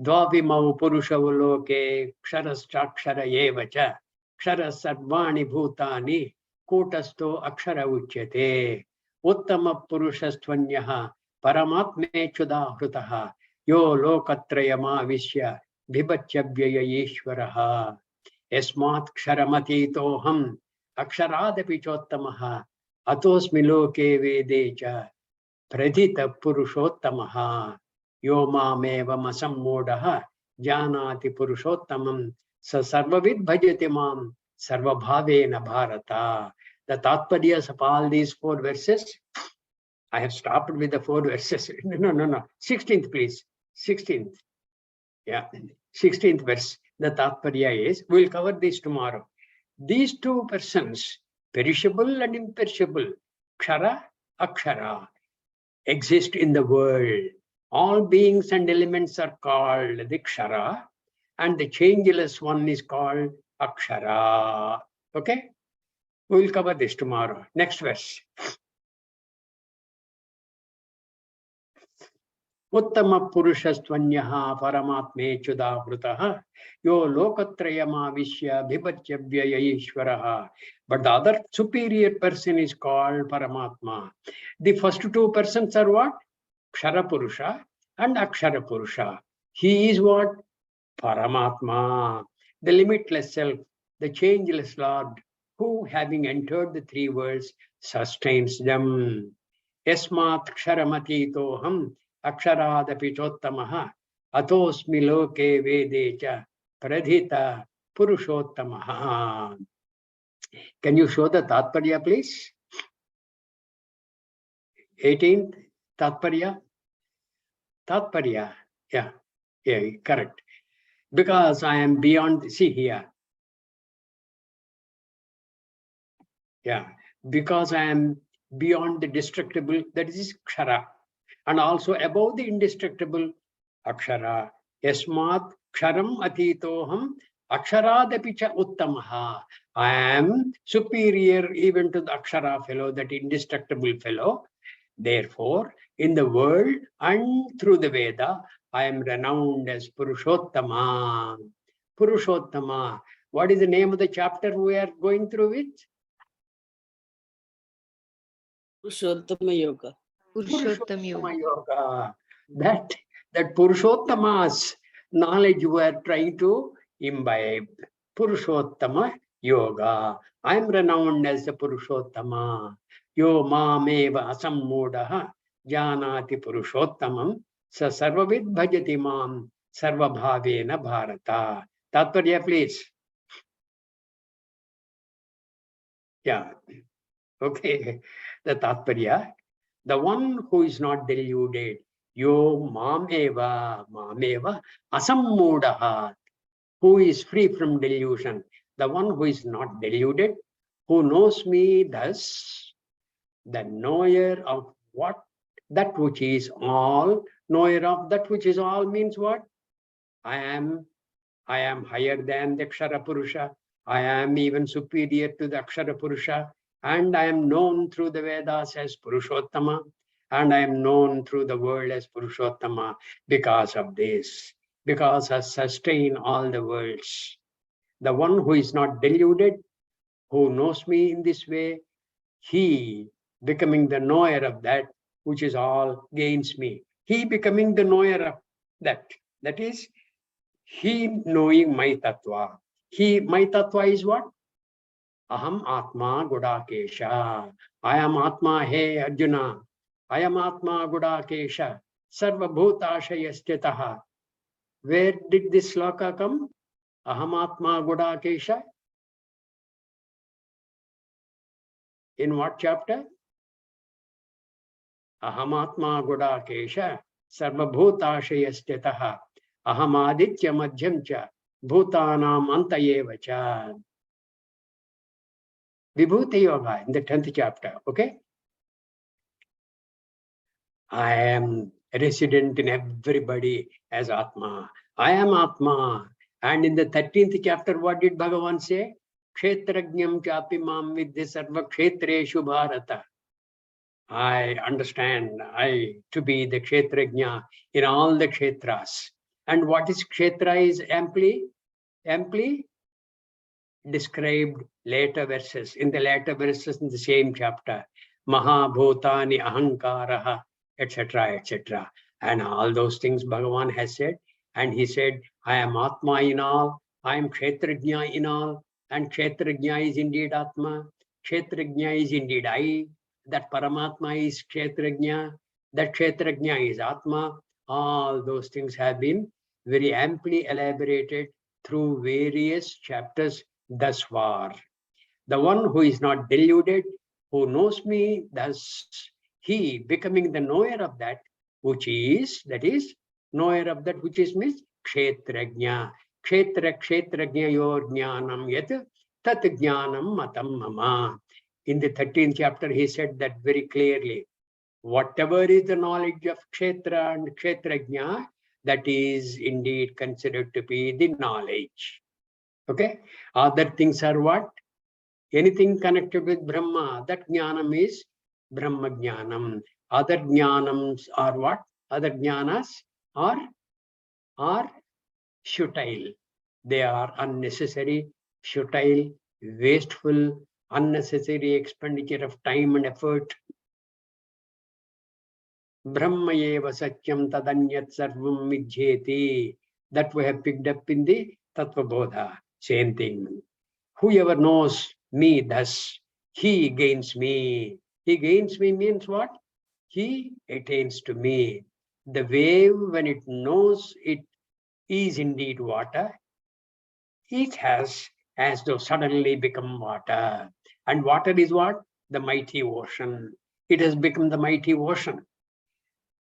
Dvavimau Purushavoke Ksharas Chakshara Yevacha Ksharas Sarvani Bhutani Kutasto Akshara Uchyate Uttama Purushastvanyaha Paramatme Chudahrutaha Yo Lokatrayama Vishya Vibhatyabhyaya Ishvaraha Yasmat Ksharamati Aksharadepi Chottamaha Atosmi Loke Vedecha Pradhita Purushottamaha Yo Mameva Masammodaha Janati Purushottamam Sa Sarvavid Bhajati Mam Sarvabhavena Bharata. The Tatparyas of all these 4 verses, I have stopped with the 4 verses. No. 16th, please. 16th. Yeah, 16th verse. The Tatparya is, we'll cover this tomorrow. These 2 persons, perishable and imperishable, Kshara, Akshara, exist in the world. All beings and elements are called the Kshara, and the changeless one is called Akshara. Okay? We will cover this tomorrow. Next verse. Uttama Purushastvanyaha Paramatme Chudavrutaha Yo Lokatrayama Vishya Bhibatyabhyaya Ishvaraha. But the other superior person is called Paramatma. The first 2 persons are what? Kshara Purusha and Akshara Purusha. He is what? Paramatma, the limitless self, the changeless Lord, who having entered the 3 worlds sustains them. Yasmat Ksharamati Aksharaadapi Chottamaha Atosmi Loke Vedecha Pradhita Purushottamaha. Can you show the Tatparya, please? 18th Tatparya. Tatparya. Yeah, correct. Because I am beyond, see here. Yeah, because I am beyond the destructible, that is Kshara. And also above the indestructible Akshara. Yasmat Ksharam Atitoham Aksharaadapicha Uttamaha. I am superior even to the Akshara fellow, that indestructible fellow. Therefore, in the world and through the Veda, I am renowned as Purushottama. Purushottama. What is the name of the chapter we are going through it? Purushottama Yoga. Purushottam Yoga. Yoga. That Purushottama's knowledge we are trying to imbibe. Purushottama Yoga. I am renowned as the Purushottama. Yo mameva asammodaha janati Purushottamam sa sarvavid bhajati mam sarvabhavena bharata. Tatparya, please. Yeah. Okay. The Tatparya. The one who is not deluded, yo mameva asammodaha, who is free from delusion. The one who is not deluded, who knows me thus, the knower of what? That which is all. Knower of that which is all means what? I am higher than the Akshara Purusha. I am even superior to the Akshara Purusha. And I am known through the Vedas as Purushottama. And I am known through the world as Purushottama because of this, because I sustain all the worlds. The one who is not deluded, who knows me in this way, he becoming the knower of that which is all gains me. He becoming the knower of that. That is, he knowing my tattva. My tattva is what? Aham Atma Gudakesha. I am Atma, hey Arjuna. I am Atma Gudakesha. Sarva Bhutashayastitaha. Where did this sloka come? Aham Atma Gudakesha. In what chapter? Aham Atma Gudakesha. Sarva Bhutashayastitaha. Aham Aditya Madhyam cha. Bhutanam Antayeva cha. Vibhuti Yoga in the 10th chapter. Okay. I am resident in everybody as Atma. I am Atma. And in the 13th chapter, what did Bhagavan say? Kshetrajnam chapi mam vidya sarva kshetreshu bharata. I understand to be the kshetrajna in all the kshetras. And what is kshetra is amply described later verses, in the later verses in the same chapter. Mahabhutani ahankaraha, etc., etc. And all those things Bhagavan has said. And he said, I am Atma in all, I am Kshetrajna in all, and Kshetrajna is indeed Atma, Kshetrajna is indeed I, that Paramatma is Kshetrajna, that Kshetrajna is Atma. All those things have been very amply elaborated through various chapters thus far. The one who is not deluded, who knows me, thus he becoming the knower of that which is, knower of that which is means kshetrajna. Kshetrajna yor jnanam yat tat jnanam matam mama. In the 13th chapter, he said that very clearly. Whatever is the knowledge of kshetra and kshetrajna, that is indeed considered to be the knowledge. Okay. Other things are what? Anything connected with Brahma, that jnanam is Brahma jnanam. Other jnanams are what? Other jnanas are futile. They are unnecessary, futile, wasteful, unnecessary expenditure of time and effort. Brahma eva satyam tadanyat sarvam midhyeti. That we have picked up in the Tattva Bodha. Same thing. Whoever knows me thus, he gains me. He gains me means what? He attains to me. The wave, when it knows it is indeed water, it has as though suddenly become water. And water is what? The mighty ocean. It has become the mighty ocean.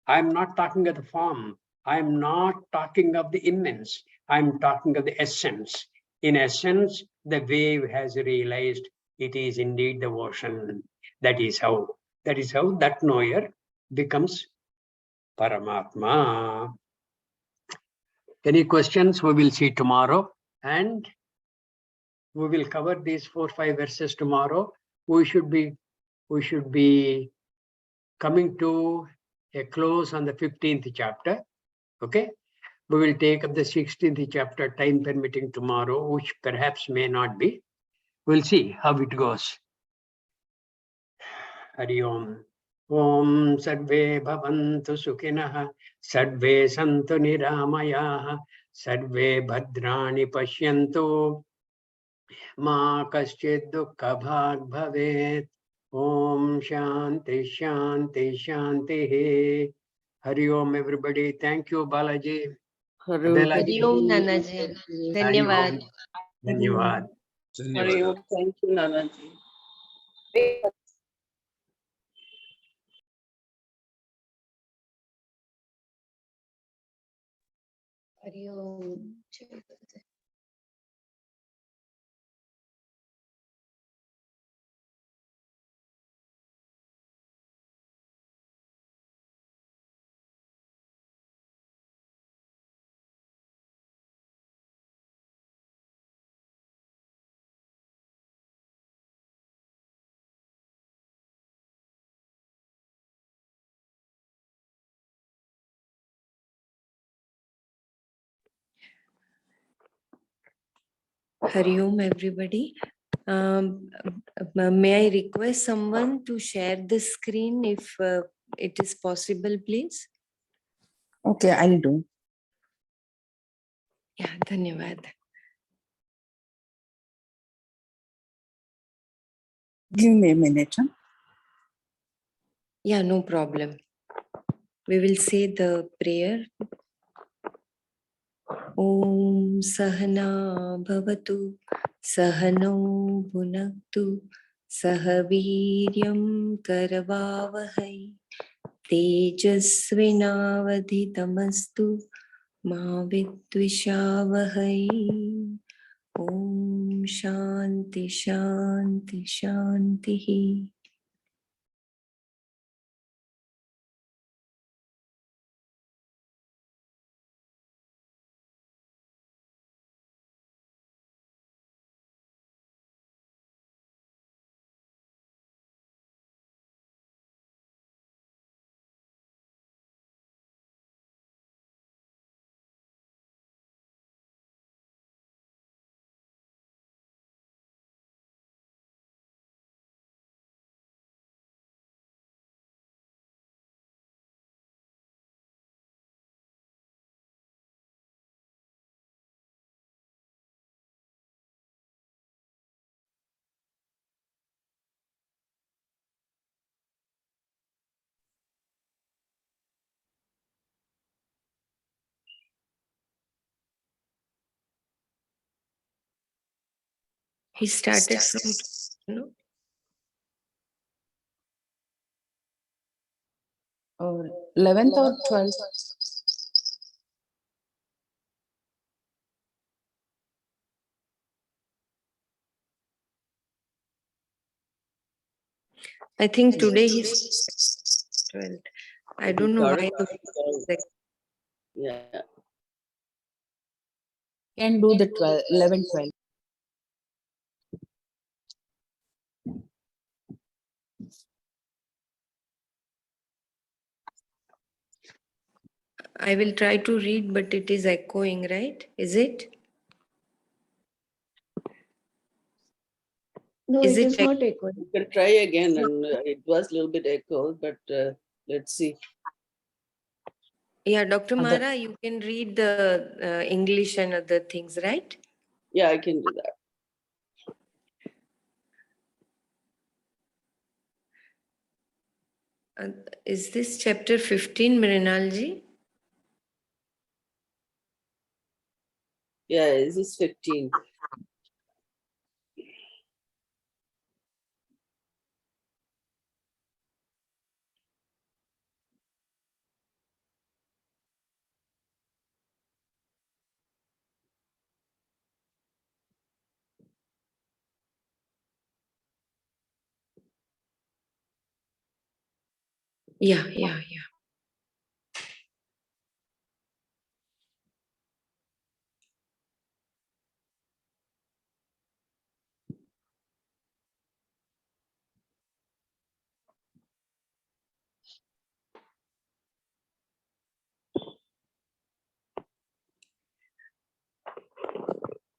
I'm not talking of the form. I'm not talking of the immense. I'm talking of the essence. In essence, the wave has realized it is indeed the ocean. That is how that knower becomes Paramatma. Any questions? We will see tomorrow. And we will cover these 4-5 verses tomorrow. We should be coming to a close on the 15th chapter. Okay. We will take up the 16th chapter, time permitting, tomorrow, which perhaps may not be. We'll see how it goes. Hari Om. Om Sarve Bhavantu Sukhinah, Sarve Santu Niramayah, Sarve Bhadrani Pashyantu, Ma Kaschid Dukkha Bhag Bhavet. Om Shanti Shanti Shanti. Hari Om, everybody. Thank you, Balaji. Hari Adela Hari ji. Om Nanaji. Hari Dhanyavad. Om. Dhanyavad. Hari Om. Thank you, Nanaji. Hari Om. Hari Om, everybody. May I request someone to share the screen if it is possible, please? Okay, I'll do. Yeah, dhanyavad. Give me a minute. Huh? Yeah, no problem. We will say the prayer. Om Sahana Bhavatu Sahano Bhunaktu Sahaviryam Karavavahai Tejasvinavadhitamastu Ma Vidvishavahai. Om Shanti Shanti Shanti. He started from, no? 11th or 12th? I think today he's 12. I don't know why. Yeah. Can do the 12, 11, 12. I will try to read, but it is echoing, right? Is it? No, Is it it is not echoing. You can try again, and it was a little bit echoed, but let's see. Yeah, Dr. Other- Mara, you can read the English and other things, right? Yeah, I can do that. Is this chapter 15, Mrinalji? Yeah, this is 15. Yeah.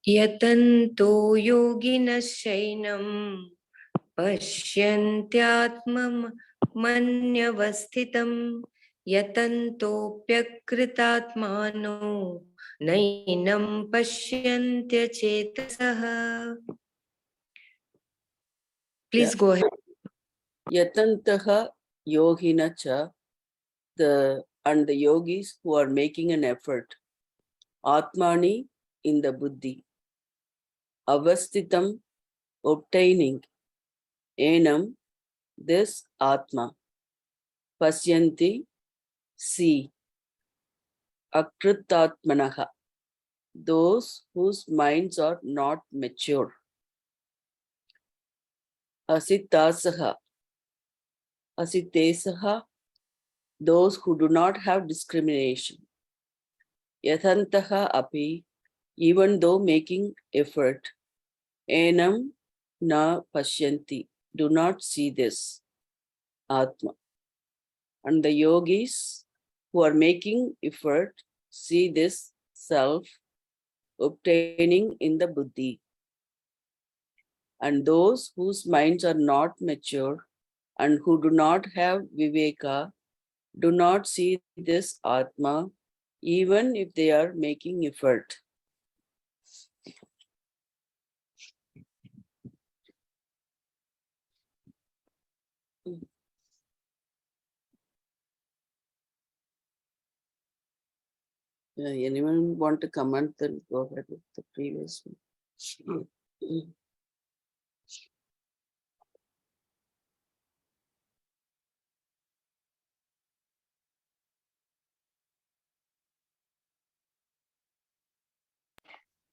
Yatanto yoginashyainam पश्यन्त्यात्ममन्यवस्थितं यतन्तोऽप्यकृतात्मानो नैनं पश्यन्त्यचेतसः. Please go ahead. Yatantaha yogina cha, and the yogis who are making an effort. Atmani in the buddhi. Avasthitam, obtaining. Enam, this Atma. Pasyanti, see. Akritatmanaha, those whose minds are not mature. Asitasaha, asitesaha, those who do not have discrimination. Yathantaha api, even though making effort. Enam na pashyanti, do not see this. Atma. And the yogis who are making effort see this self obtaining in the buddhi. And those whose minds are not mature and who do not have viveka do not see this Atma even if they are making effort. Anyone want to comment? Then go ahead with the previous one.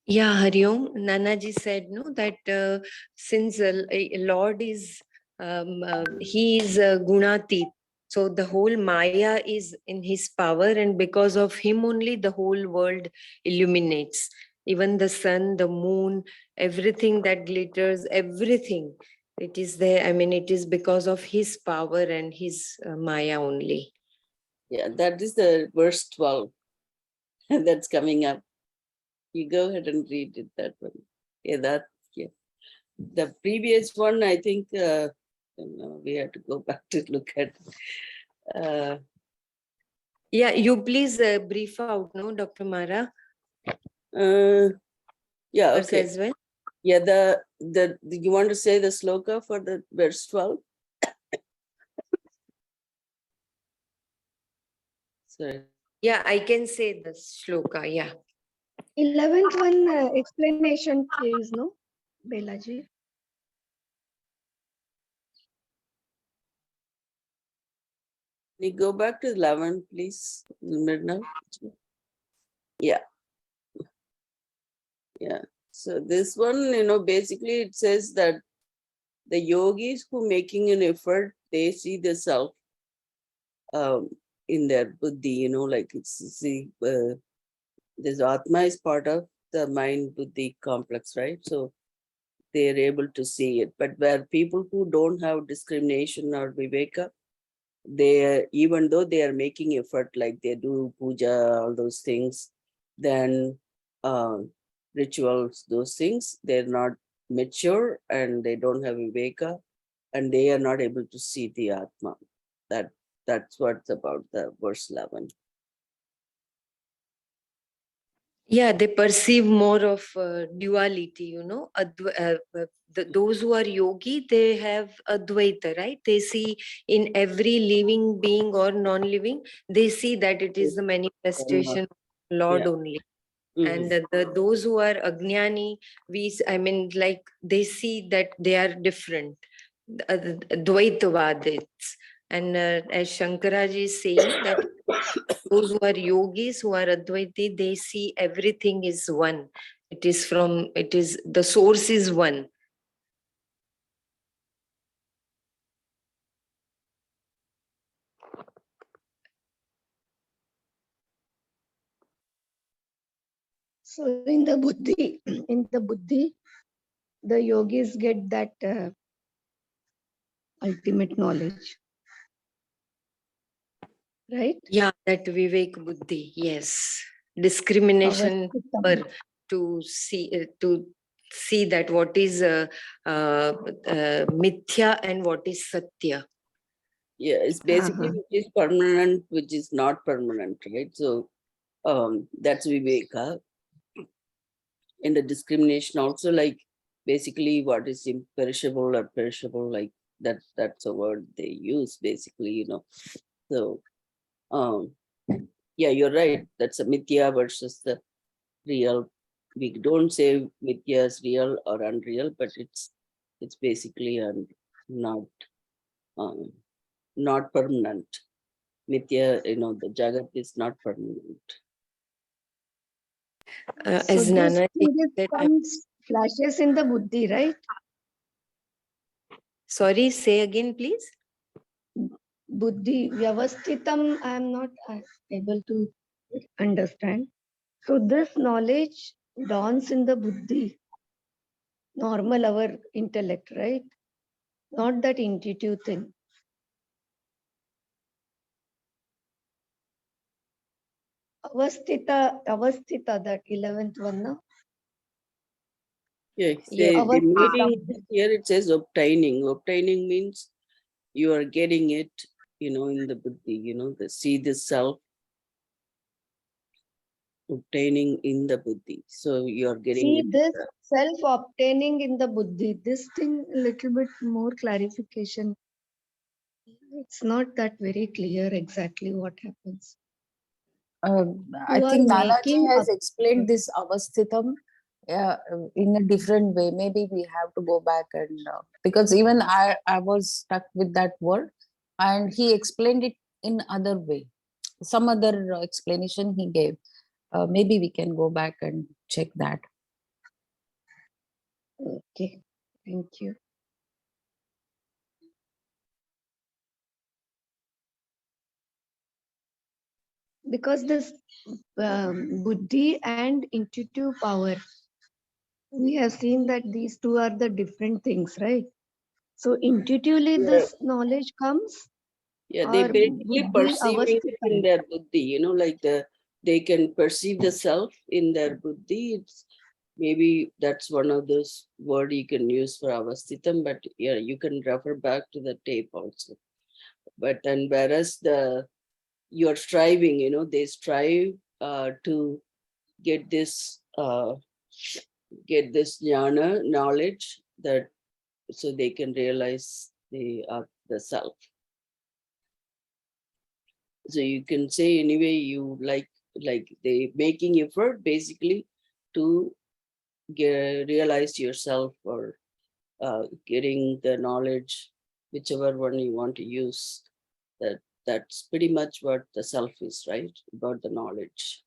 Yeah, Hari Om. Nanaji said no that since Lord is he is Gunatit, so the whole Maya is in his power, and because of him only the whole world illuminates. Even the sun, the moon, everything that glitters, everything. It is there. I mean, it is because of his power and his Maya only. Yeah, that is the verse 12 that's coming up. You go ahead and read it, that one. Yeah. The previous one, I think we have to go back to look at. Yeah, you please brief out, no, Dr. Mara, Yeah, verse okay. as well. Yeah, you want to say the sloka for the verse 12? Sorry. Yeah, I can say the shloka. Yeah. 11th one explanation, please, no, Belaji. Can you go back to 11, please, Mirna? Yeah. Yeah. So this one, basically it says that the yogis who making an effort, they see the self in their buddhi, like this Atma is part of the mind buddhi complex, right? So they are able to see it. But where people who don't have discrimination or viveka, even though they are making effort, like they do puja, all those things, then rituals, those things, they're not mature and they don't have viveka and they are not able to see the Atma. That's what's about the verse 11. Yeah, they perceive more of duality, those who are yogi, they have Advaita, right? They see in every living being or non-living, they see that it is the manifestation of Lord Yeah. only. Mhm. And those who are Ajnani, like they see that they are different. Dvaitavadists. And as Shankaraji is saying that those who are yogis, who are Advaiti, they see everything is one. The source is one. So in the buddhi, the yogis get that ultimate knowledge, right? Yeah, that Vivek Buddhi, yes. Discrimination Avasthitam. to see that what is mithya and what is satya. Yeah, it's basically Uh-huh. which is permanent, which is not permanent, right? So that's Viveka. In the discrimination also, like basically what is imperishable or perishable, like that's a word they use basically. So yeah, you're right, that's a mithya versus the real. We don't say mithya is real or unreal, but it's basically not um, not permanent. Mithya, the jagat is not permanent. So As this Nana said, comes flashes in the buddhi, right? sorry, say again, please. Buddhi, vyavasthitam, I am not able to understand. So this knowledge dawns in the buddhi, normal our intellect, right? Not that intuitive thing. Avasthita, that 11th one, no? Yeah, Yeah. the meaning Avasthitam. here it says obtaining. Obtaining means you are getting it, in the buddhi, the see the self obtaining in the buddhi. So you are getting See it. this self-obtaining in the buddhi, this thing a little bit more clarification. It's not that very clear exactly what happens. Uh, I You are think making Nanaji has up. explained this avasthitam in a different way. Maybe we have to go back and because even I was stuck with that word, and he explained it in other way. Some other explanation he gave. Maybe we can go back and check that. Okay, thank you. Because this buddhi and intuitive power, we have seen that these two are the different things, right? So intuitively Yeah, this knowledge comes, yeah, they or basically buddhi perceiving it in avasthitam. their buddhi, like they can perceive the self in their buddhi. It's maybe that's one of those word you can use for avasthitam, but yeah, you can refer back to the tape also. But and whereas you're striving, they strive to get this jnana knowledge, that so they can realize the self. So you can say anyway, you like they making effort basically to realize yourself, or getting the knowledge, whichever one you want to use. That's pretty much what the self is, right? About the knowledge.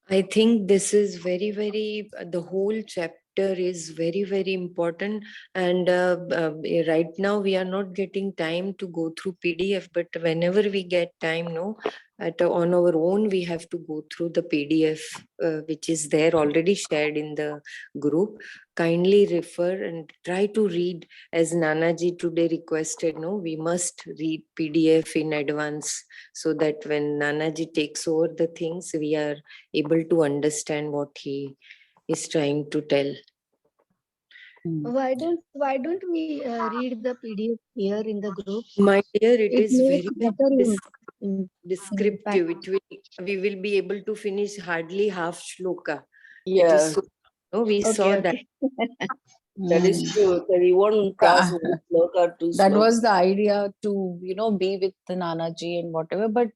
I think this is the whole chapter is very, very important. And right now, we are not getting time to go through PDF, but whenever we get time, no, on our own, we have to go through the PDF, which is there already shared in the group. Kindly refer and try to read, as Nanaji today requested, no, we must read PDF in advance so that when Nanaji takes over the things, we are able to understand what he is trying to tell. Why don't we read the PDF here in the group? My dear, it It is makes very better impact. descriptive. We will be able to finish hardly half shloka. It is Yeah, so. No, we saw Okay, that. okay. that is true. So we won't cross one sloka, two That sloka. was the idea to be with the Nanaji and whatever, but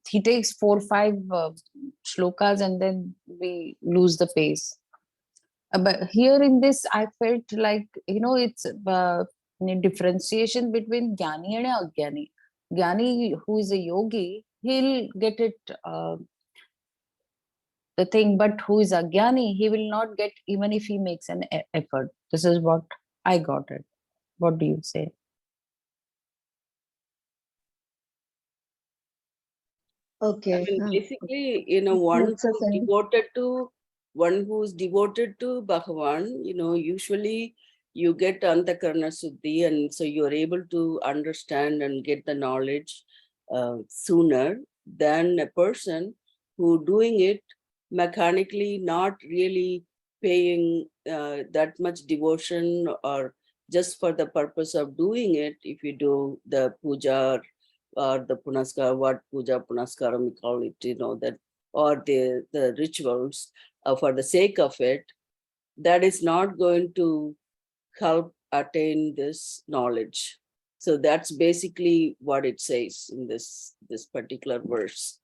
he takes 4 5 shlokas and then we lose the pace. But here in this I felt like it's a differentiation between Jnani and Agyani. Jnani, who is a yogi, he'll get it, the thing, but who is Agyani, he will not get even if he makes an effort. This is what I got it. What do you say? I Okay. mean, basically, Makes a sense. one who's devoted to Bhagavan, usually you get Antakarna Suddhi, and so you're able to understand and get the knowledge sooner than a person who doing it mechanically, not really paying that much devotion, or just for the purpose of doing it. If you do the puja or the punaskar, what puja punaskaram we call it, that, or the rituals for the sake of it, that is not going to help attain this knowledge. So that's basically what it says in this particular verse.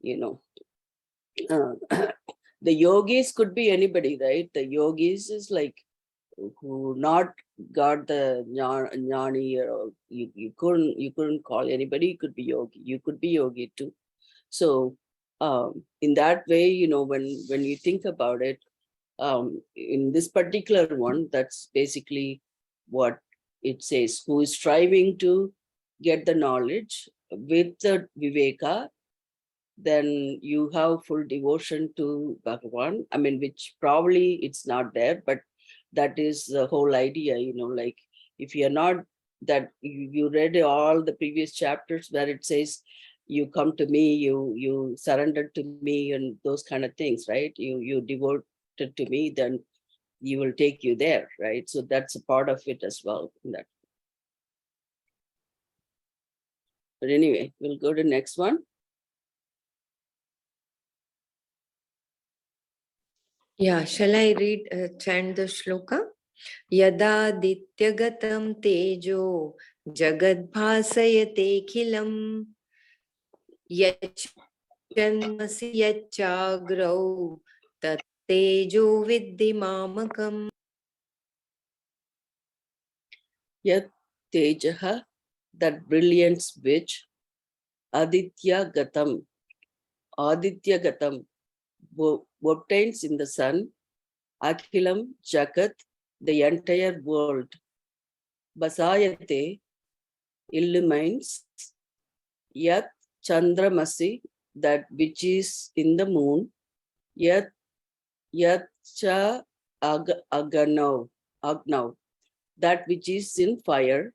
You know, uh, the yogis could be anybody, right? The yogis is like who not got the jnani, or you couldn't call anybody. You could be yogi. You could be yogi too. So in that way, when you think about it, in this particular one, that's basically what it says. Who is striving to get the knowledge with the viveka, then you have full devotion to Bhagavan. I mean, which probably it's not there, but that is the whole idea, like if you're not, that you read all the previous chapters where it says you come to me, you surrender to me, and those kind of things, right? You devoted to me, then you will take you there, right? So that's a part of it as well. That. But anyway, we'll go to next one. Yeah, shall I chant the shloka? Yada dityagatam tejo jagadbhasayate yachanmasi yachagrau tat tejo viddhi mamakam. Yat tejaha, that brilliance which Aditya Gatam obtains in the sun, Akhilam Jagat, the entire world, Basayate, illumines, Yat Chandramasi, that which is in the moon, Yat Cha Aganav, that which is in fire,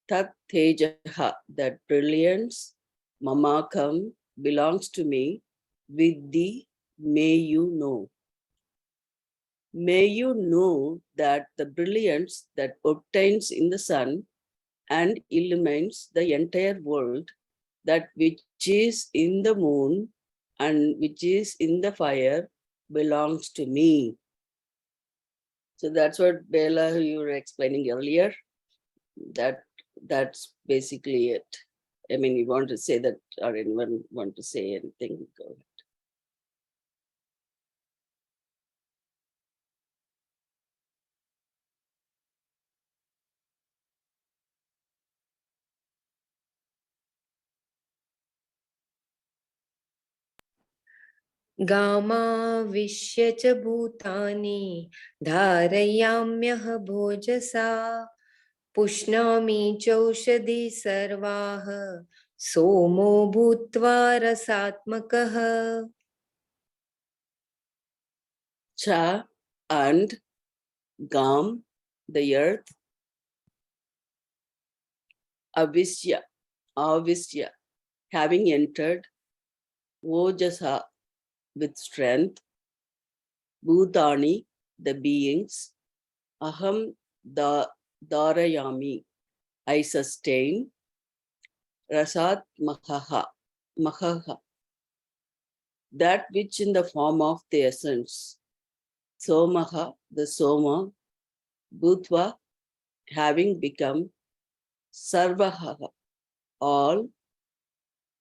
Tat Tejaha, that brilliance, Mamakam, belongs to me, Vidhi, may you know. May you know that the brilliance that obtains in the sun and illumines the entire world, that which is in the moon and which is in the fire, belongs to me. So that's what Bela, you were explaining earlier. That's basically it. I mean, you want to say that, or anyone want to say anything? Go ahead. गामाविश्य च भूतानि धारयाम्यह भोजसा पुष्णामि चौषधि सर्वाः सोमो भूत्वा रसात्मकः. Cha and Gam, the earth, Avisya, having entered Ojasa, with strength, Bhutani, the beings, Aham Dharayami, I sustain, Rasat Mahaha, that which in the form of the essence, Somaha, the Soma, Bhutva, having become, Sarvaha, all,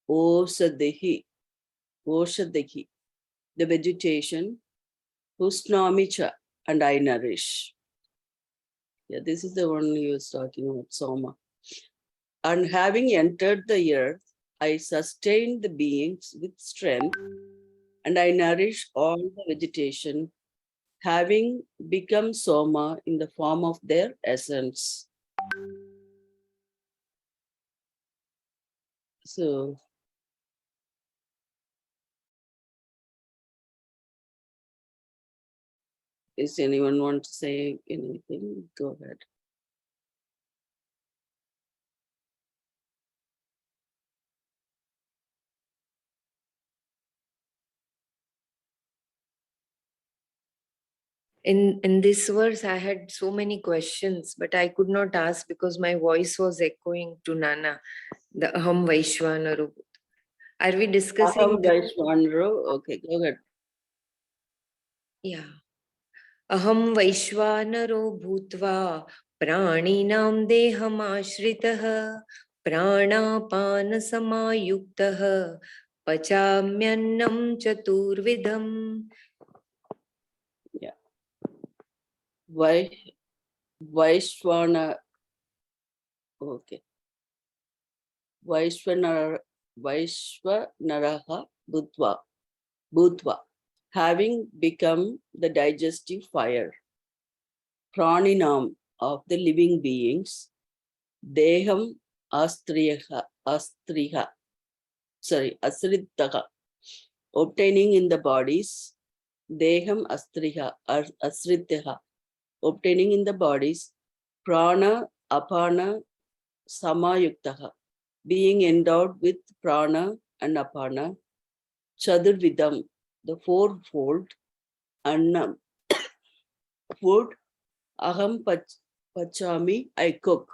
Osadehi, the vegetation, Husnamicha, and I nourish. Yeah, this is the one he was talking about, Soma. And having entered the earth, I sustain the beings with strength, and I nourish all the vegetation, having become Soma in the form of their essence. So, does anyone want to say anything? Go ahead. In this verse, I had so many questions, but I could not ask because my voice was echoing to Nana, the Aham Vaishvanaru. Are we discussing? Aham Vaishvanaro. Okay, go ahead. Yeah. Aham Vaishvanaro Bhutva Praninam Dehamashritah Pranapana Samayuktah Pachamyannam Chaturvidham. Yeah. Vaishvana. Okay. Vaishvanaraha Bhutva, having become the digestive fire, praninam, of the living beings, deham asrittaha, obtaining in the bodies, deham asrittaha, obtaining in the bodies, prana apana samayuktaha, being endowed with prana and apana, chaturvidam, the fourfold, annam, food, aham pachami, I cook,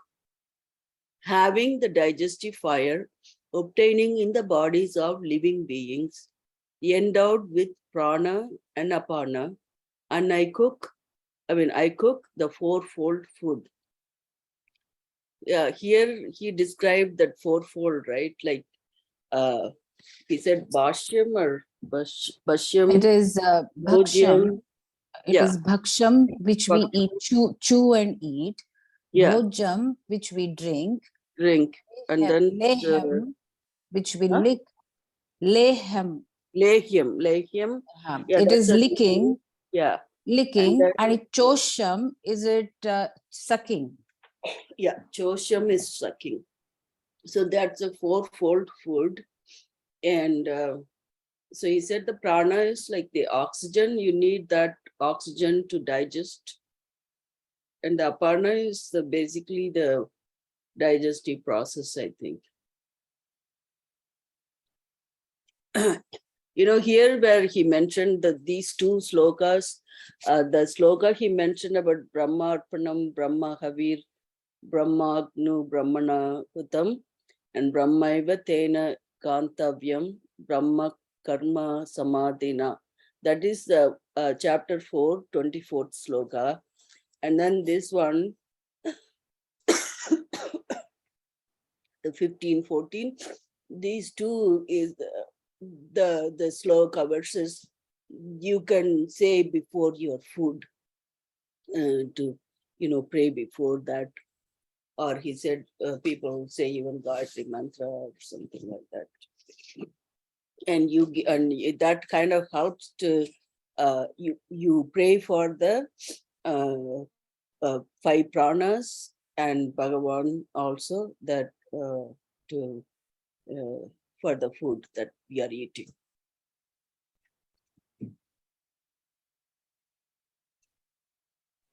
having the digestive fire, obtaining in the bodies of living beings, endowed with prana and apana, and I cook the fourfold food. Yeah, here he described that fourfold, right? Like he said Bhashyam or Bhashyam, It is bhaksham. Bhojyam. It Yeah, is bhaksham, which we Bhaksham, eat, chew and eat. yeah, Bhojam, which we drink. drink. And then Lehem, which we huh? lick. Lehem. Lehyam. Yeah, It that's is a licking, yeah. And licking, then and chosham, is it sucking? yeah, Chosham is sucking. So that's a fourfold food. And so he said the prana is like the oxygen. You need that oxygen to digest. And the aparna is basically the digestive process, I think. Here where he mentioned that these two slokas, the sloka he mentioned about Brahma Arpanam, Brahma Havir, Brahma Agnu, Brahmana Hutam, and Brahmaiva Tena Kantavyam, Brahma Karma Samadhina. That is the chapter 4, 24th sloka. And then this one, the 15, 14, these two is the sloka verses you can say before your food to pray before that, or he said people say even Gayatri mantra or something like that, and that kind of helps to you pray for the five pranas and Bhagavan also, that to for the food that we are eating.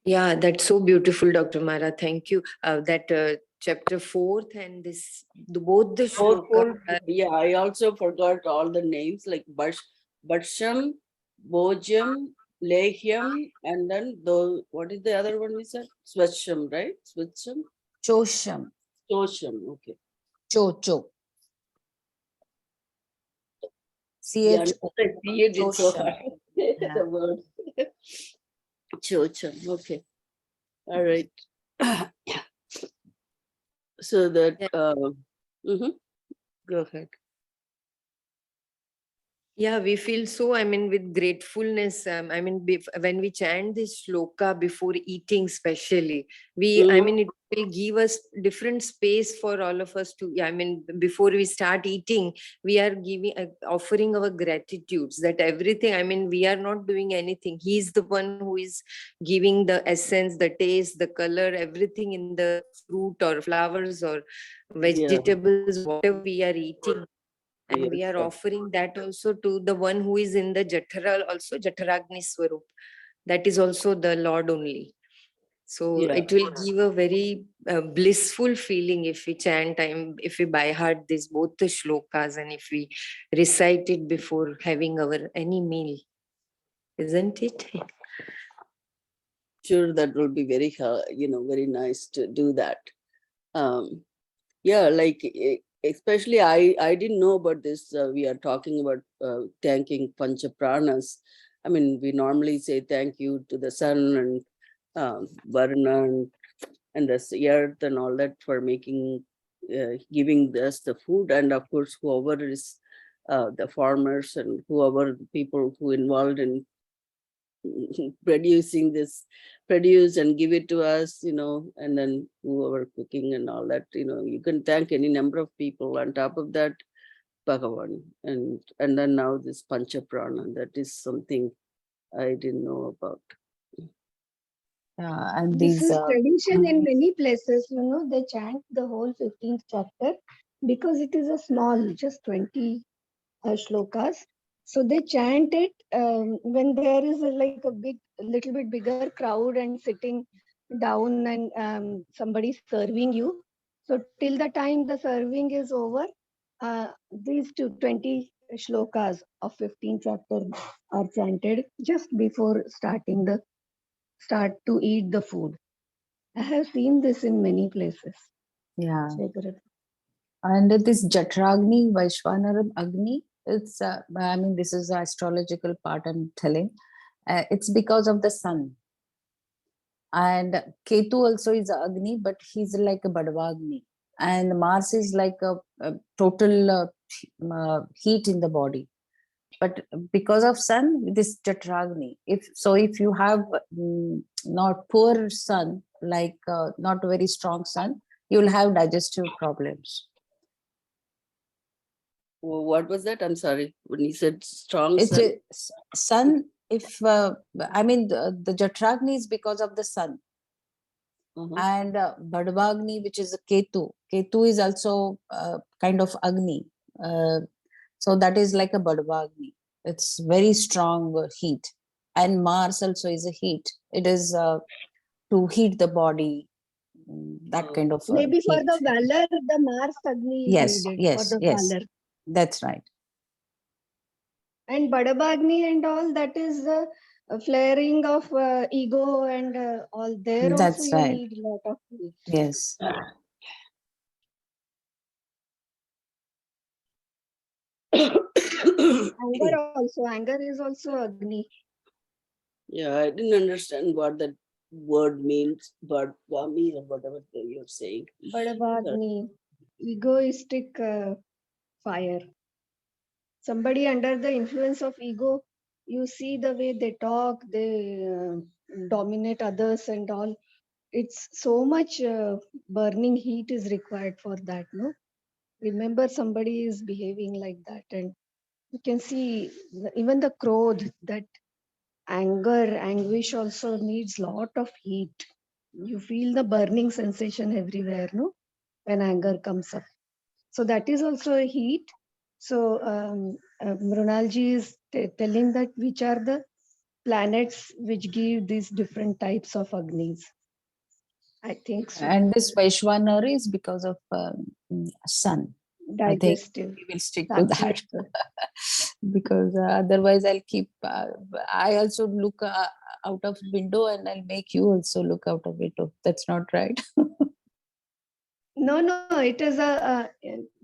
Yeah, that's so beautiful, Dr. Mara. Thank you. That chapter 4th and both the shlokas. Fourfold, yeah, I also forgot all the names like Bhatsham, Bhojam, Lehyam, and then what is the other one we said? Swacham, right? Swacham? Chosham. Chosham, okay. Cho. Yeah, CHO. I see it, it's so Chosham. hard to say Yeah. the word. Chocham, okay. All right. So that, Yeah. Go ahead. Yeah, we feel so, with gratefulness. When we chant this shloka before eating, especially, it will give us different space for all of us to, before we start eating, we are offering our gratitudes that everything, we are not doing anything. He's the one who is giving the essence, the taste, the color, everything in the fruit or flowers or vegetables, whatever we are eating. And we are offering that also to the one who is in the Jatara, also Jataragni Swarup. That is also the Lord only. So it will give a very blissful feeling if we chant, if we by heart both the shlokas, and if we recite it before having our any meal. Isn't it? Sure, that will be very, very nice to do that. Yeah, like especially I didn't know about this. We are talking about thanking Pancha Pranas. We normally say thank you to the sun and Varna and the earth and all that for making, giving us the food, and of course whoever is the farmers and whoever people who involved in produce and give it to us, and then whoever cooking and all that, you can thank any number of people. On top of that, Bhagavan, and then now this Pancha Prana, that is something I didn't know about. Yeah, and This these is tradition in many places, they chant the whole 15th chapter because it is a small, just 20 shlokas. So they chant it when there is like a little bit bigger crowd and sitting down and somebody serving you. So till the time the serving is over, these 20 shlokas of 15 chapter are chanted just before start to eat the food. I have seen this in many places. Yeah. Shekara. And this Jatragni Vaishwanaram Agni, it's, I mean, this is the astrological part I'm telling. It's because of the sun. And Ketu also is Agni, but he's like a Badvagni. And Mars is like a total heat in the body. But because of sun, this Jatragni. If you have not poor sun, like not very strong sun, you'll have digestive problems. What was that? I'm sorry. When you said strong It's sun. a sun. If I mean the Jatragni is because of the sun, and Badvagni, which is a Ketu. Ketu is also kind of Agni. So that is like a Badvagni. It's very strong heat. And Mars also is a heat. It is to heat the body, that kind of Maybe for heat. the valor, the Mars Agni is Yes, needed for yes, the yes. valor. That's right. And Badabagni and all, that is the flaring of ego and all. There also That's you right. need a lot of heat. Yes. Anger also. Anger is also Agni. Yeah, I didn't understand what that word means, but Vami or whatever you're saying. Badabagni. Egoistic fire. Somebody under the influence of ego, you see the way they talk, they dominate others and all. It's so much burning heat is required for that, no? Remember, somebody is behaving like that, and you can see even the krodh, that anger, anguish also needs lot of heat. You feel the burning sensation everywhere, no? When anger comes up. So that is also a heat. So Mrunalji is telling that which are the planets which give these different types of Agnis. I think so. And this Vaishwanara is because of sun. I think Digestive. we will stick to that. Sattvic. Because otherwise I'll keep, I also look out of window and I'll make you also look out of window. That's not right. No, it is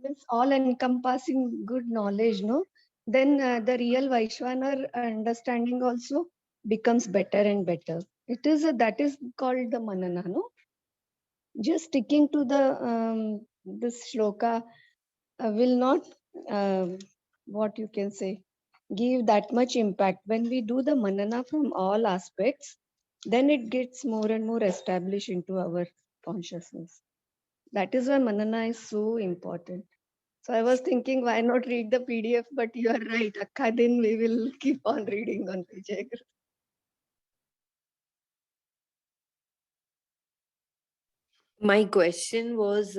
it's all encompassing good knowledge, no? Then the real Vaishwanar understanding also becomes better and better. That is called the Manana, no? Just sticking to this shloka will not, what you can say, give that much impact. When we do the Manana from all aspects, then it gets more and more established into our consciousness. That is why Manana is so important. So I was thinking, why not read the PDF? But you are right. Akkha din we will keep on reading on Vijay. My question was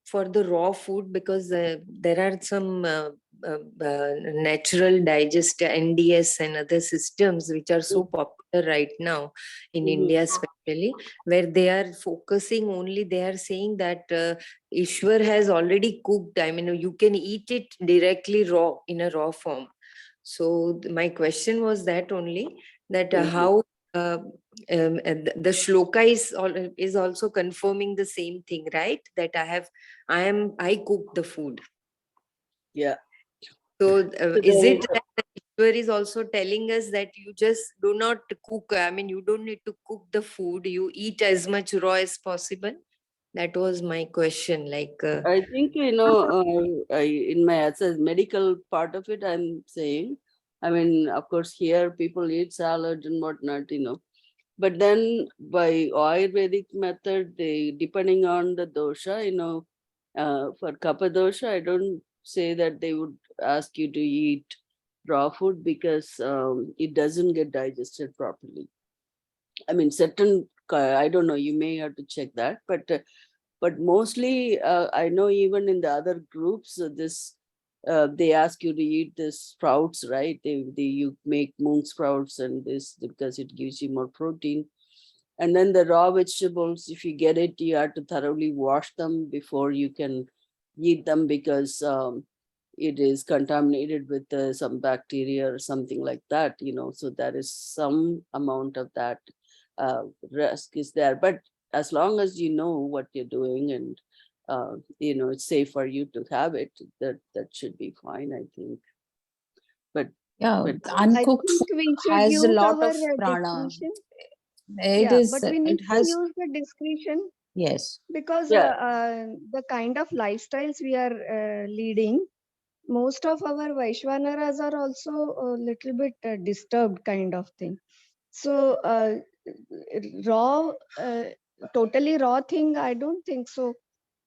for the raw food, because there are some natural digest NDS and other systems which are so popular right now in India, especially, where they are focusing only. They are saying that Ishwar has already cooked. I mean, you can eat it directly raw, in a raw form. So my question was that only, that how the shloka is also confirming the same thing, right? That I cook the food. Yeah. So is Today, it that the Ishwar is also telling us that you just do not cook? I mean, you don't need to cook the food. You eat as much raw as possible. That was my question. Like, I think, in my answer, medical part of it, I'm saying, I mean, of course, here people eat salad and whatnot. But then by Ayurvedic method, depending on the dosha, for Kapha dosha, I don't say that they would ask you to eat raw food because it doesn't get digested properly. I mean, I don't know, you may have to check that, but mostly I know even in the other groups, they ask you to eat this sprouts, right? You make moon sprouts and this because it gives you more protein. And then the raw vegetables, if you get it, you have to thoroughly wash them before you can eat them, because it is contaminated with some bacteria or something like that, so there is some amount of that risk is there. But as long as you know what you're doing, and it's safe for you to have it, that should be fine, I think. But Yeah, but I uncooked think food we should has a use lot our of prana. discretion. It Yeah, is, but we it need to has, use the discretion yes. because yeah, the kind of lifestyles we are leading, most of our Vaishwanaras are also a little bit disturbed kind of thing. So raw, totally raw thing, I don't think so.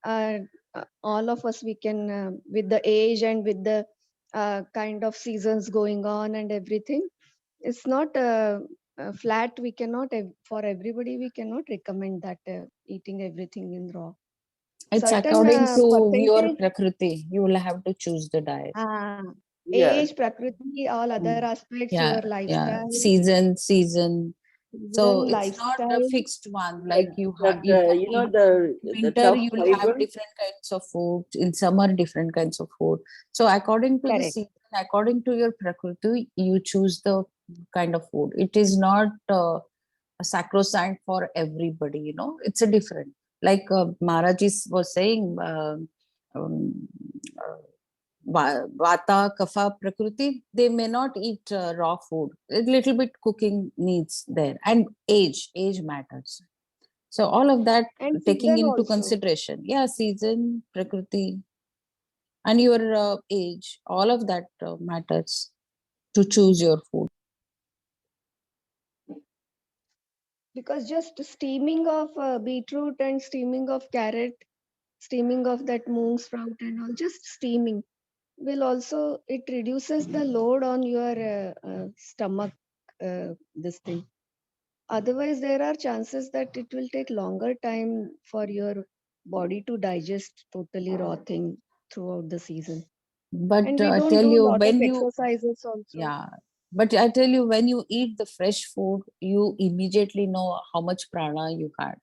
All of us, we can, with the age and with the kind of seasons going on and everything, it's not flat. We cannot, for everybody, we cannot recommend that eating everything in raw. It's Certain according to your percentage, prakriti. You will have to choose the diet. yeah. age, prakriti, all other Mm. aspects, Yeah, your yeah. lifestyle, Season. So season, it's not a lifestyle. fixed one. But, Like you but you can eat. the Winter, tough you will have fiber. different kinds of food. In summer, different kinds of food. So according to the Correct. season, according to your prakriti, you choose the kind of food. It is not a sacrosanct for everybody. It's a different. Like Maharaj was saying, um, uh, Vata, Kapha, Prakriti, they may not eat raw food. A little bit cooking needs there, and age matters. So all of that And taking season into also. consideration, yeah, season, Prakriti, and your age, all of that matters to choose your food. Because just steaming of beetroot and steaming of carrot, steaming of that moong sprout and all, just steaming will also, it reduces the load on your stomach, this thing. Otherwise, there are chances that it will take longer time for your body to digest totally raw thing throughout the season. But And we I don't tell do a you, lot of when you, exercises also. yeah, but I tell you, when you eat the fresh food, you immediately know how much prana you had.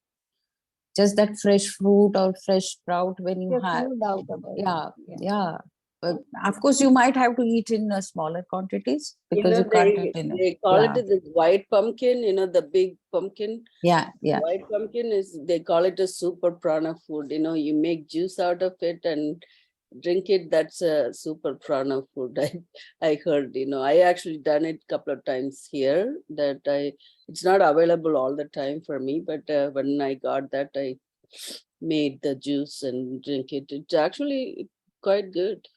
Just that fresh fruit or fresh sprout when you There's have, no doubt about yeah, it. yeah. But of course, you might have to eat in smaller quantities because you can't eat in it. They call it Yeah, the white pumpkin, the big pumpkin. yeah, yeah. White pumpkin they call it a super prana food. You make juice out of it and drink it. That's a super prana food. I heard, I actually done it a couple of times here, that it's not available all the time for me, but when I got that, I made the juice and drink it. It's actually quite good.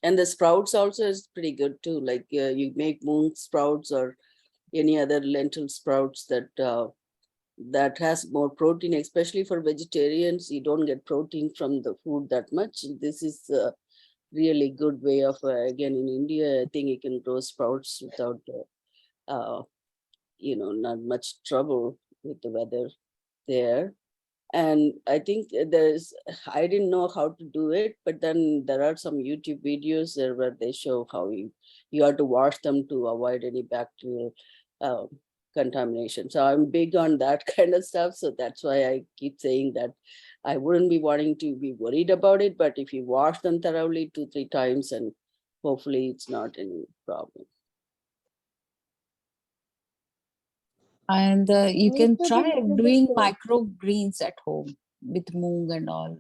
And the sprouts also is pretty good too. Like you make moon sprouts or any other lentil sprouts that has more protein, especially for vegetarians. You don't get protein from the food that much. This is a really good way of, again, in India, I think you can grow sprouts without, not much trouble with the weather there. And I think I didn't know how to do it, but then there are some YouTube videos there where they show how you have to wash them to avoid any bacterial uh, contamination. So I'm big on that kind of stuff. So that's why I keep saying that I wouldn't be wanting to be worried about it, but if you wash them thoroughly 2-3 times, and hopefully it's not any problem. And you Need can to be try little bit doing microgreens at home with moong and all.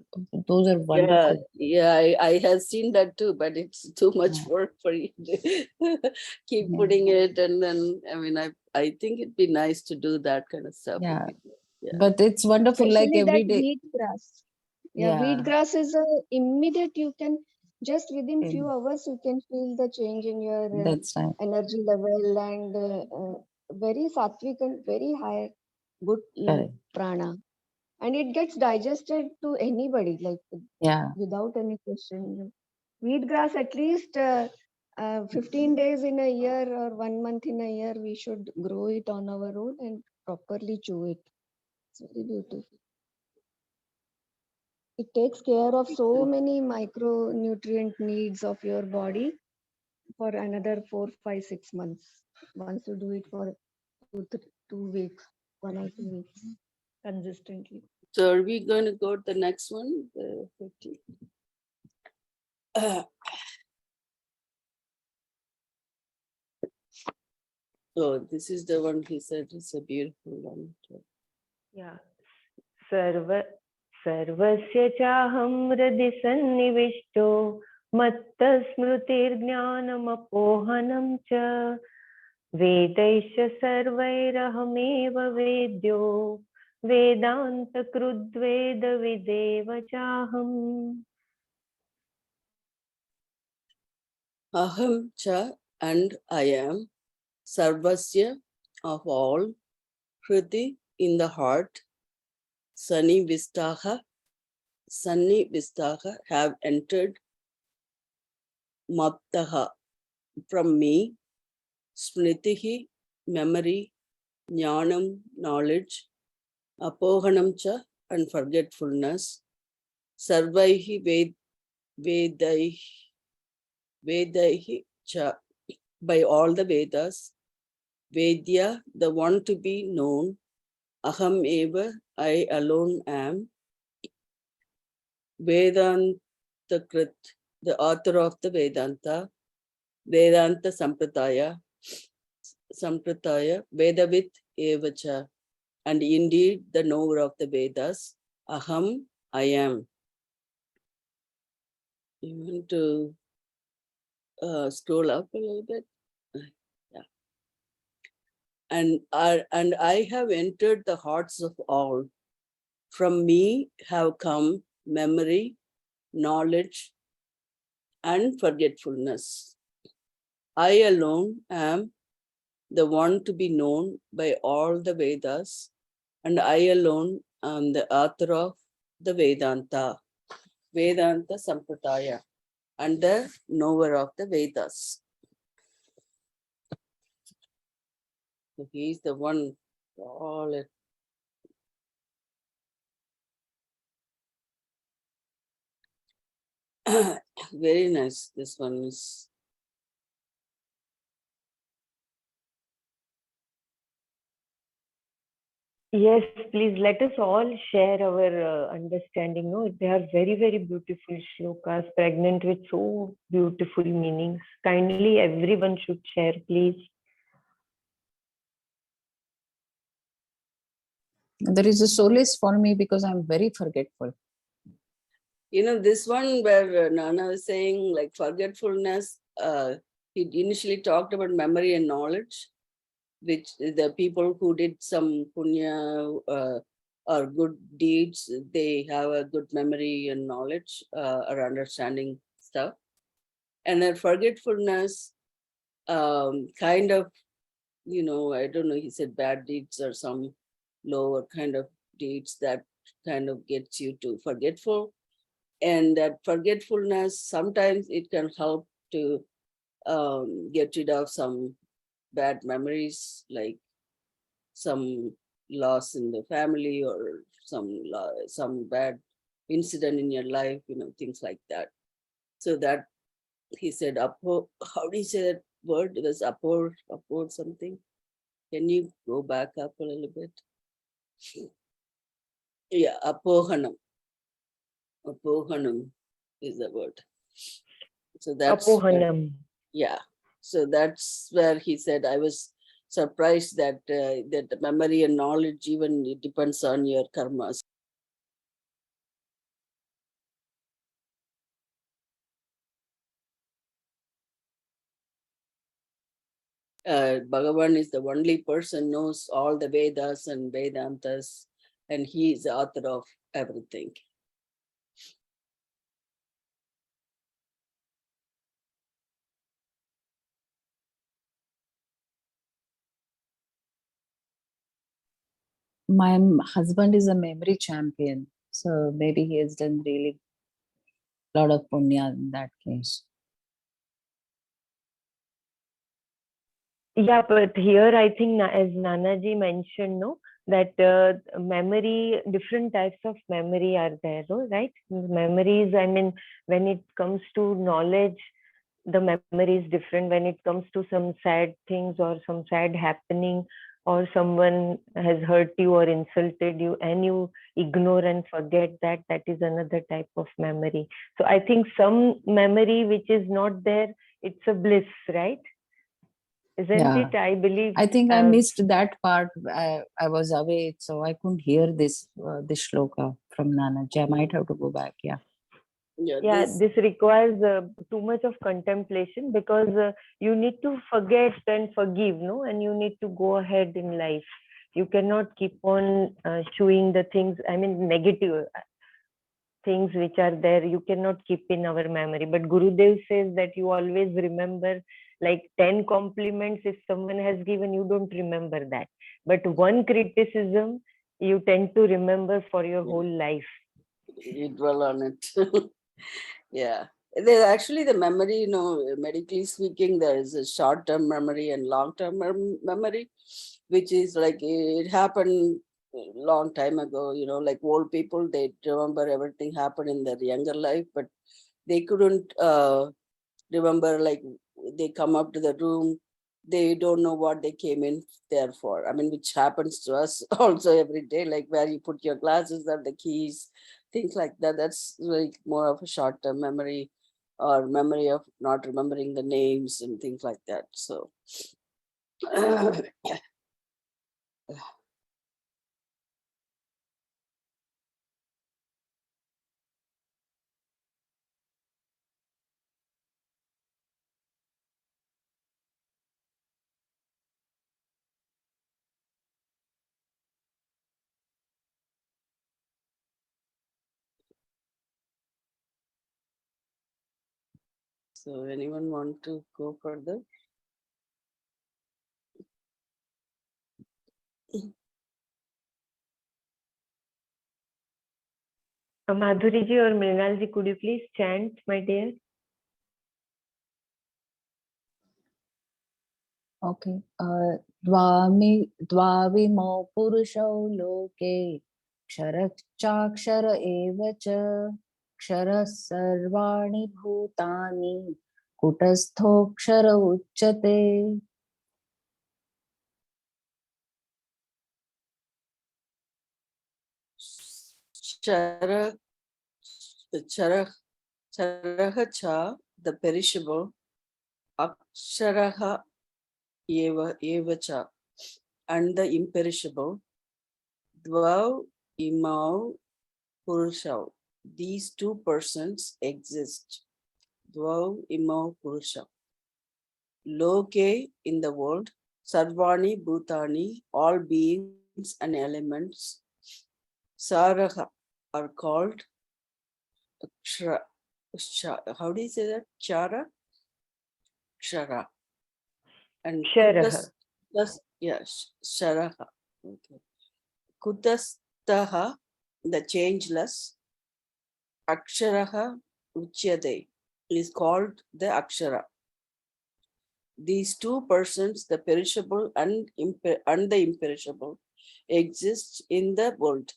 Those are wonderful. Yeah, I have seen that too, but it's too much Yeah. work for you to keep Yeah. putting it. And then, I think it'd be nice to do that kind of stuff. Yeah. Yeah. But it's wonderful, like especially that every day. wheat grass. Yeah, Yeah. wheat grass is a immediate, you can just within few Mm, hours you can feel the change in your that's right. energy level and very sattvic and very high good Correct. prana, and it gets digested to anybody like Yeah. without any question. Wheat grass at least 15 days in a year or 1 month in a year we should grow it on our own and properly chew it. It's very beautiful. It takes care of so many micronutrient needs of your body for another 4, 5, 6 months. Once you do it for 2 weeks, 1 or 2 weeks, consistently. So are we going to go to the next one? The 50? So this is the one he said is a beautiful one. Yeah. सर्वस्य चाहं हृदि सन्निविष्टो मत्तस्मृतिर्ज्ञानमपोहनं च वेदैश्च सर्वैरहमेव वेद्यो वेदान्तकृद्वेदविदेव चाहम्. Aham cha, and I am, sarvasya, of all, hriti, in the heart, Sunny Vistaha, have entered, Mattaha, from me, Smritihi, memory, Jnanam, knowledge, Apohanam cha, and forgetfulness, Sarvaihi Vedaihi cha, by all the Vedas, Vedya, the one to be known, Aham eva, I alone am, Vedanta Krit, the author of the Vedanta, Vedanta Sampradaya, Vedavit Evacha, and indeed the knower of the Vedas, Aham, I am. You want to scroll up a little bit? Yeah. And I have entered the hearts of all. From me have come memory, knowledge, and forgetfulness. I alone am the one to be known by all the Vedas, and I alone am the author of the Vedanta Sampradaya, and the knower of the Vedas. So he is the one for all it. Very nice. This one is. Yes, please let us all share our understanding. No, they are very, very beautiful shlokas, pregnant with so beautiful meanings. Kindly, everyone should share, please. There is a solace for me because I'm very forgetful. You know, this one where Nana was saying like forgetfulness, he initially talked about memory and knowledge, which the people who did some punya or good deeds, they have a good memory and knowledge or understanding stuff. And then forgetfulness, kind of, you know, I don't know, he said bad deeds or some lower kind of deeds that kind of gets you to forgetful. And that forgetfulness, sometimes it can help to get rid of some bad memories, like some loss in the family or some bad incident in your life, you know, things like that. So that he said, how do you say that word? It was upward something. Can you go back up a little bit? Yeah, apohanam. Apohanam is the word. So that's Apohanam. yeah. So that's where he said, I was surprised that that memory and knowledge even it depends on your karmas. Bhagavan is the only person knows all the Vedas and Vedantas, and he is the author of everything. My husband is a memory champion, so maybe he has done really a lot of punya in that case. Yeah, but here I think as Nanaji mentioned, no, that memory, different types of memory are there, no, right? Memories, I mean, when it comes to knowledge, the memory is different when it comes to some sad things or some sad happening, or someone has hurt you or insulted you and you ignore and forget that. That is another type of memory. So I think some memory which is not there, it's a bliss, right? Isn't Yeah. it? I believe. I think I missed that part. I was away, so I couldn't hear this shloka from Nanaji. I might have to go back. Yeah. Yeah, this requires too much of contemplation, because you need to forget and forgive, no, and you need to go ahead in life. You cannot keep on chewing the things, I mean negative things which are there, you cannot keep in our memory. But Gurudev says that you always remember, like 10 compliments if someone has given, you don't remember that, but one criticism you tend to remember for your whole life. You dwell on it. Yeah. There's actually the memory, you know, medically speaking, there is a short-term memory and long-term memory, which is like it happened a long time ago, you know, like old people, they remember everything happened in their younger life, but they couldn't remember, like they come up to the room, they don't know what they came in there for. I mean, which happens to us also every day, like where you put your glasses or the keys, things like that. That's like more of a short-term memory, or memory of not remembering the names and things like that. So so anyone want to go further? Madhuri ji or Mrinal ji, could you please chant, my dear? Okay. द्वाविमौ पुरुषौ लोके क्षरश्चाक्षर एव च क्षरः सर्वाणि भूतानि कुटस्थोऽक्षर उच्यते. Chara, charaha cha, the perishable, aksharaha eva cha, and the imperishable, dvav imau purushav. These two persons exist. Dvav imau purushav. Loke, in the world, sarvani bhutani, all beings and elements, saraha, are called how do you say that? Chara? Kshara. And Sharaha. yes, Sharaha. Okay. Kutastaha, the changeless, Aksharaha Uchyade, is called the Akshara. These two persons, the perishable and the imperishable, exist in the world.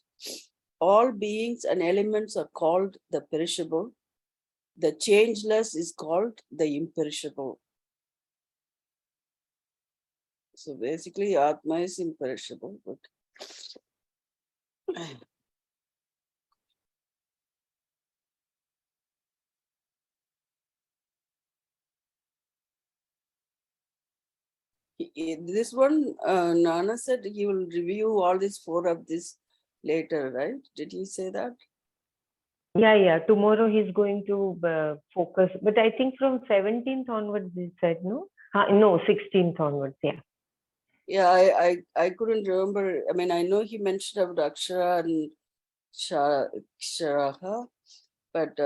All beings and elements are called the perishable. The changeless is called the imperishable. So basically, Atma is imperishable. But this one, Nana said he will review all these four of this later, right? Did he say that? Yeah. Tomorrow he's going to focus, but I think from 17th onwards he said, no? No, 16th onwards, yeah. Yeah, I couldn't remember. I mean, I know he mentioned about Akshara and Ksharaha, but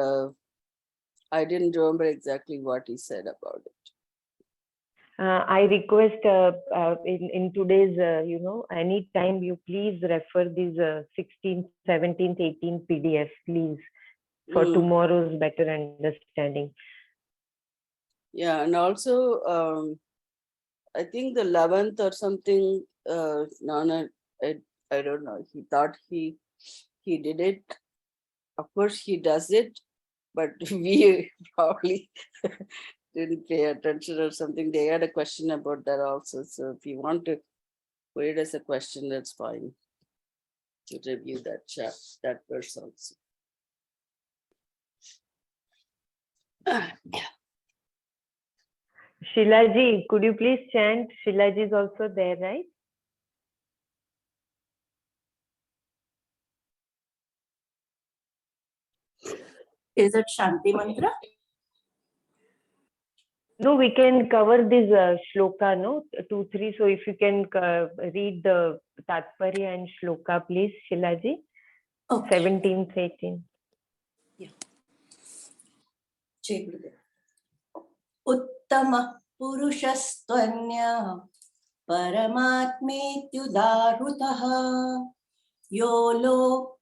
I didn't remember exactly what he said about it. I request in today's, any time you please refer these 16th, 17th, 18th PDF, please, for tomorrow's better understanding. Yeah, and also, I think the 11th or something, Nana, I don't know, he thought he did it. Of course, he does it, but we probably didn't pay attention or something. They had a question about that also. So if you want to put it as a question, that's fine. To review that chap, that verse also. Shilaji, could you please chant? Shilaji is also there, right? Is it Shanti mantra? No, we can cover this shloka, no? 2, 3. So if you can read the Tatparya and shloka, please, Shilaji. Okay. 17th, 18th. Jai Gurudev. Uttama purushastvanya paramatmetyudarutaha yo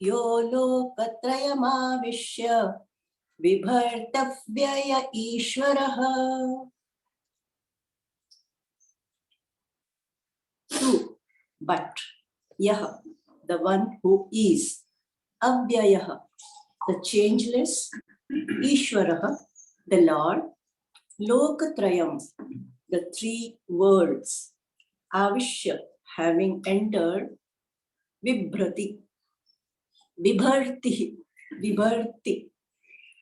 lokatrayamavishya vibhartavyaya ishvaraha. 2. But Yaha, the one who is, Avyayaha, the changeless, Ishvaraha, the Lord, Lokatrayam, the 3 worlds, Avishya, having entered, Vibhrati,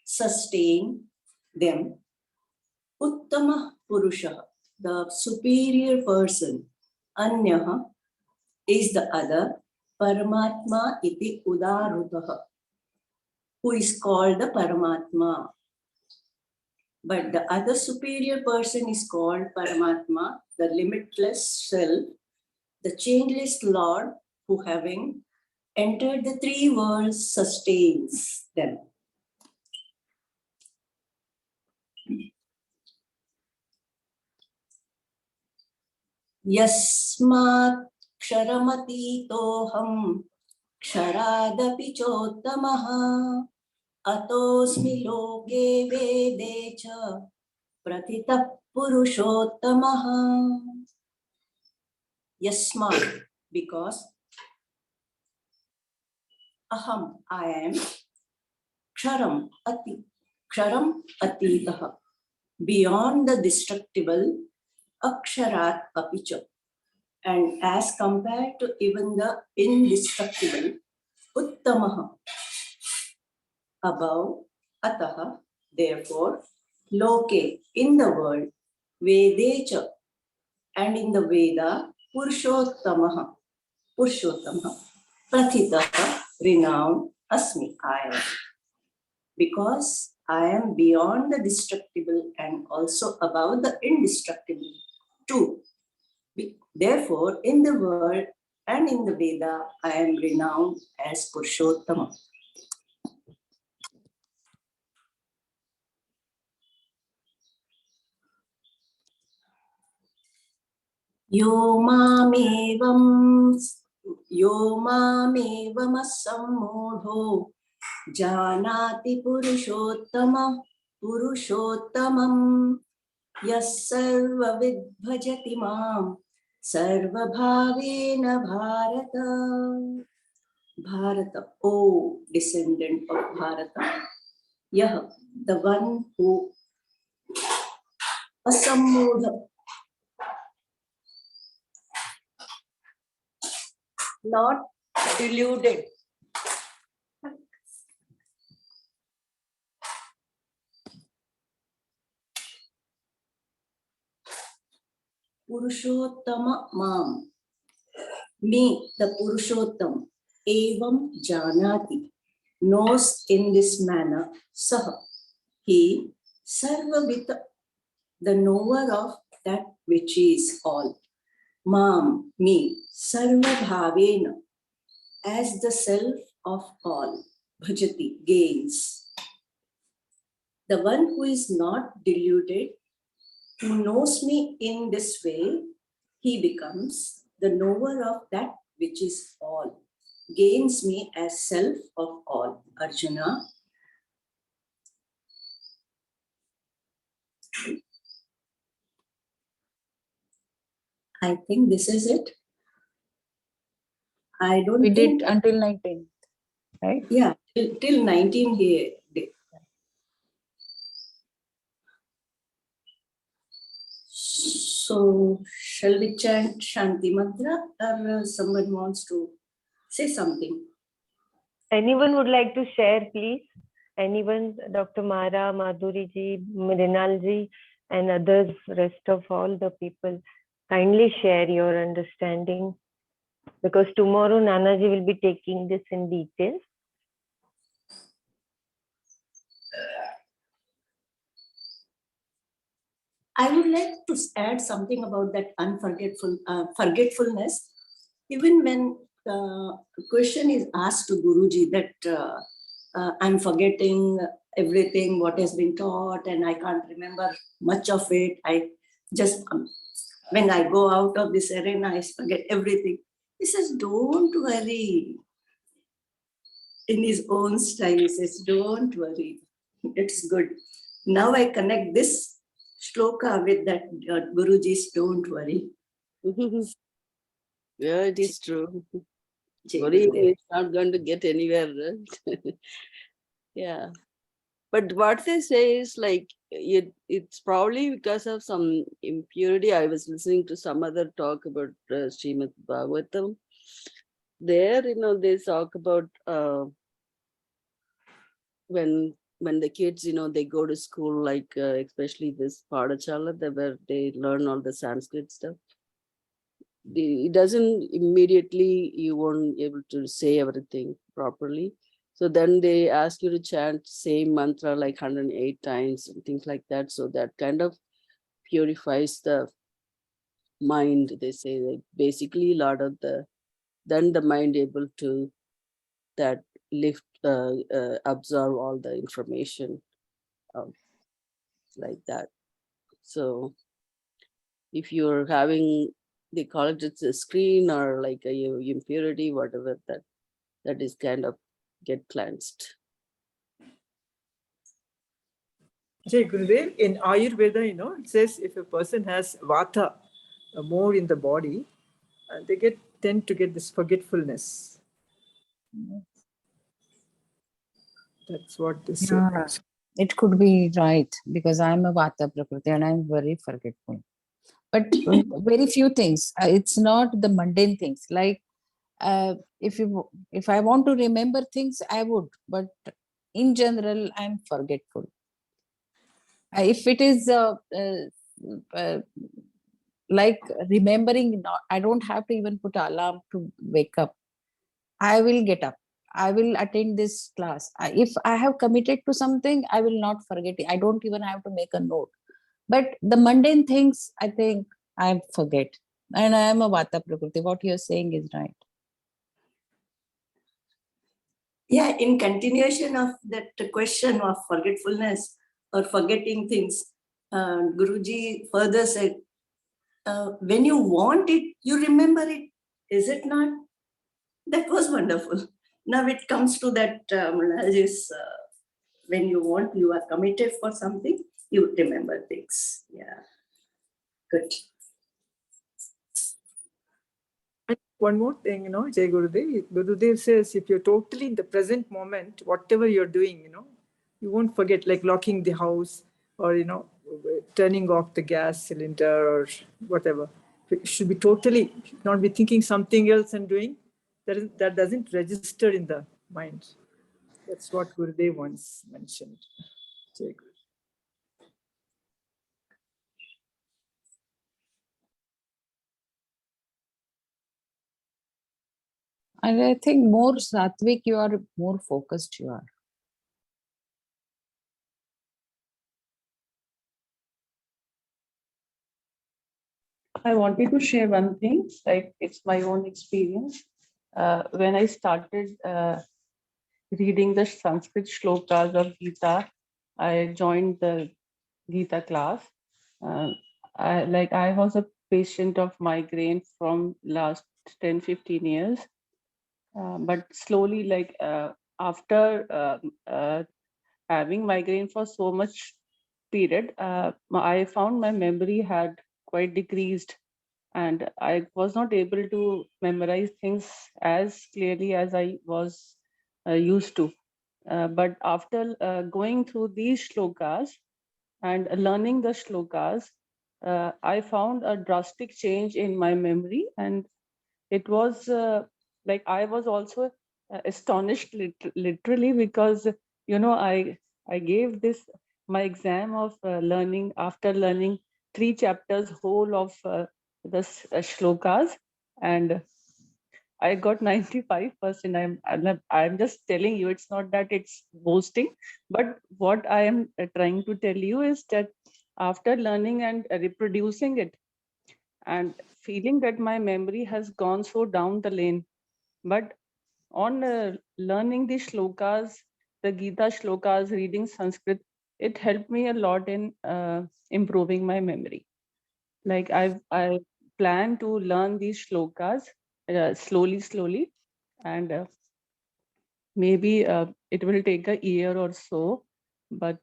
sustain them, Uttama Purusha, the superior person, Anyaha, is the other, Paramatma iti Udarutaha, who is called the Paramatma. But the other superior person is called Paramatma, the limitless self, the changeless Lord, who having entered the 3 worlds sustains them. Yasmat ksharamati-toham ksharaadapi chottamaha atosmi loke vede cha pratitah purushottamah. Yasmat, because aham, I am, ksharam atitaha, beyond the destructible, aksharat apicha, and as compared to even the indestructible, uttamaha, above, ataha, therefore, loke, in the world, vedecha, and in the Veda, purushottamah, prathitaha, renowned, asmi, I am. Because I am beyond the destructible and also above the indestructible too. Therefore, in the world and in the Veda, I am renowned as Purushottama. Yo mamevam asammodho janati purushottamam yas sarva vidbhajati mam sarva bhavena bharata. Bharata, O descendant of Bharata, Yah, the one who asammodha, not deluded, Purushottama Mam, me, the Purushottam, Evam Janati, knows in this manner, Saha, he, Sarvavita, the knower of that which is all, Mam, me, Sarva Bhavena, as the self of all, Bhajati, gains. The one who is not deluded, who knows me in this way, he becomes the knower of that which is all, gains me as self of all. Arjuna, I think this is it. I don't We think, did until 19, right? yeah, till 19 here. So, shall we chant Shanti Mantra, or someone wants to say something? Anyone would like to share, please? Anyone? Dr. Mara, Madhuri ji, Mrinal ji, and others, rest of all the people, kindly share your understanding, because tomorrow Nana ji will be taking this in detail. I would like to add something about that forgetfulness. Even when a question is asked to Guruji that I'm forgetting everything what has been taught and I can't remember much of it. I just, when I go out of this arena, I forget everything. He says, don't worry. In his own style, he says, don't worry. It's good. Now I connect this shloka with that Guruji's don't worry. Yeah, it is true. Jai Worrying Gurudev. is not going to get anywhere, right? Yeah. But what they say is like, it's probably because of some impurity. I was listening to some other talk about Srimad Bhagavatam. There, they talk about when the kids, they go to school, like especially this Padachala, where they learn all the Sanskrit stuff. It doesn't immediately, you won't able to say everything properly. So then they ask you to chant same mantra like 108 times and things like that. So that kind of purifies the mind. They say that basically a lot of then the mind able to that lift, absorb all the information like that. So if you're having, they call it's a screen or like a impurity, whatever, that is kind of get cleansed. Jai Gurudev, in Ayurveda, it says if a person has vata more in the body, they tend to get this forgetfulness. That's what they say. Yeah, it could be right, because I'm a Vata Prakriti and I'm very forgetful. But very few things. It's not the mundane things. Like if I want to remember things, I would. But in general, I'm forgetful. If it is like remembering, I don't have to even put alarm to wake up. I will get up. I will attend this class. If I have committed to something, I will not forget it. I don't even have to make a note. But the mundane things, I think I forget. And I am a Vata Prakriti. What you're saying is right. Yeah, in continuation of that question of forgetfulness or forgetting things, Guruji further said, when you want it, you remember it. Is it not? That was wonderful. Now it comes to that, when you want, you are committed for something, you remember things. Yeah, good. And one more thing, Jai Gurudev. Gurudev says if you're totally in the present moment, whatever you're doing, you won't forget, like locking the house or, turning off the gas cylinder or whatever. You should be totally, not be thinking something else and doing. That doesn't register in the mind. That's what Gurudev once mentioned. Jai Guru. And I think more sattvic you are, more focused you are. I wanted to share one thing, like it's my own experience. When I started reading the Sanskrit shlokas of Gita, I joined the Gita class. I was a patient of migraine from last 10-15 years. But slowly, after having migraine for so much period, I found my memory had quite decreased, and I was not able to memorize things as clearly as I was used to. But after going through these shlokas and learning the shlokas, I found a drastic change in my memory, and it was like I was also astonished literally, because I gave this my exam of learning, after learning 3 chapters whole of the shlokas, and I got 95%. I'm just telling you, it's not that it's boasting, but what I am trying to tell you is that after learning and reproducing it and feeling that my memory has gone so down the lane, but on learning the shlokas, the Gita shlokas, reading Sanskrit, it helped me a lot in improving my memory. Like I plan to learn these shlokas slowly, and maybe it will take a year or so, but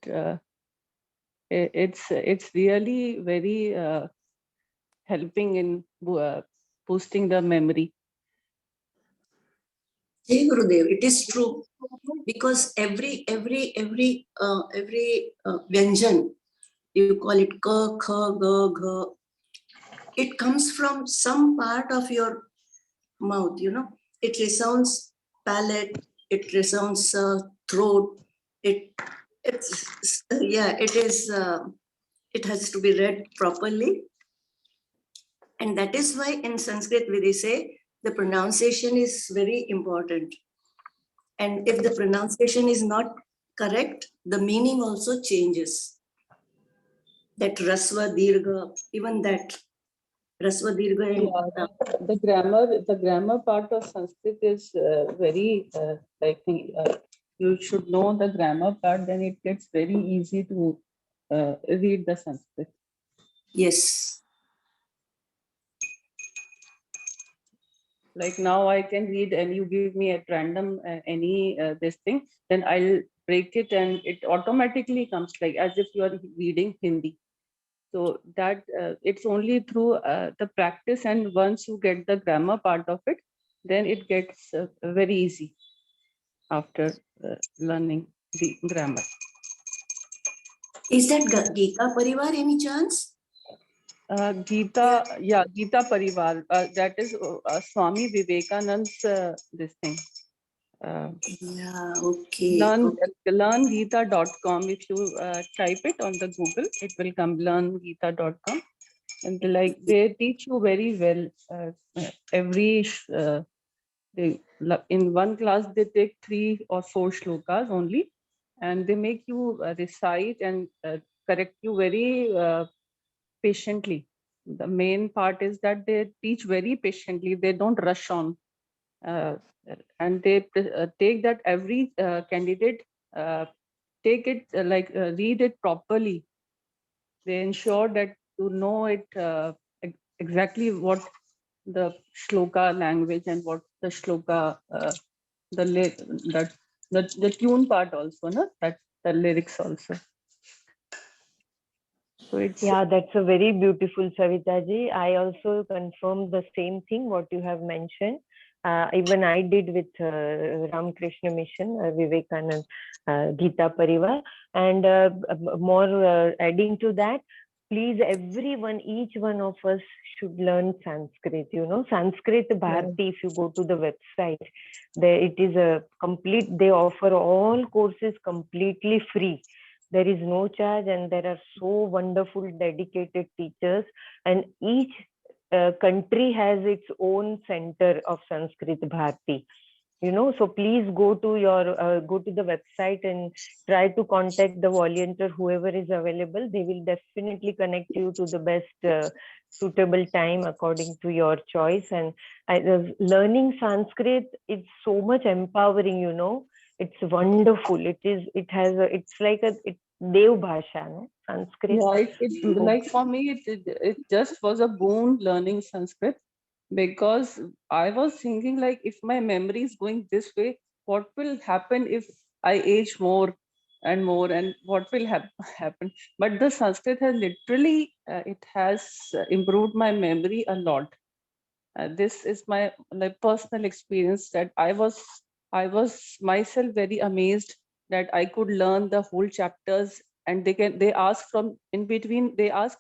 it's really very helping in boosting the memory. Jai Gurudev, it is true, because every vyanjan, you call it ka, kha, ga, gha, it comes from some part of your mouth, it resounds palate, it resounds throat, it has to be read properly. And that is why in Sanskrit, they say the pronunciation is very important. And if the pronunciation is not correct, the meaning also changes. That rasva, dirgha, even that rasva, dirgha, Yeah, the grammar part of Sanskrit is very you should know the grammar part, then it gets very easy to read the Sanskrit. yes. Like now I can read, and you give me at random any this thing, then I'll break it and it automatically comes, like as if you are reading Hindi. So that it's only through the practice, and once you get the grammar part of it, then it gets very easy after learning the grammar. Is that Gita Parivar any chance? Gita Parivar, that is Swami Vivekanand's this thing. Yeah, okay. Learngita.com. If you type it on the Google, it will come, learngita.com. And they teach you very well. In one class, they take 3 or 4 shlokas only, and they make you recite and correct you very patiently. The main part is that they teach very patiently. They don't rush on. And they take that every candidate take it read it properly. They ensure that you know it exactly what the shloka language and what the shloka the tune part also, no? That the lyrics also. So it's Yeah, that's a very beautiful, Savitaji. I also confirm the same thing what you have mentioned. Even I did with Ramakrishna Mission, Vivekanand, Gita Parivar. And more adding to that, please, everyone, each one of us should learn Sanskrit. Sanskrit Bharati, if you go to the website, there it is a complete, they offer all courses completely free. There is no charge, and there are so wonderful dedicated teachers, and each country has its own center of Sanskrit Bharati. So please go to the website and try to contact the volunteer, whoever is available. They will definitely connect you to the best suitable time according to your choice. And learning Sanskrit is so much empowering. It's wonderful. It's like a Dev Bhasha, no? Sanskrit. yeah, like for me, it just was a boon learning Sanskrit, because I was thinking, like, if my memory is going this way, what will happen if I age more and more, and what will happen? But the Sanskrit has literally it has improved my memory a lot. This is my personal experience, that I was myself very amazed that I could learn the whole chapters and they ask from in between, they ask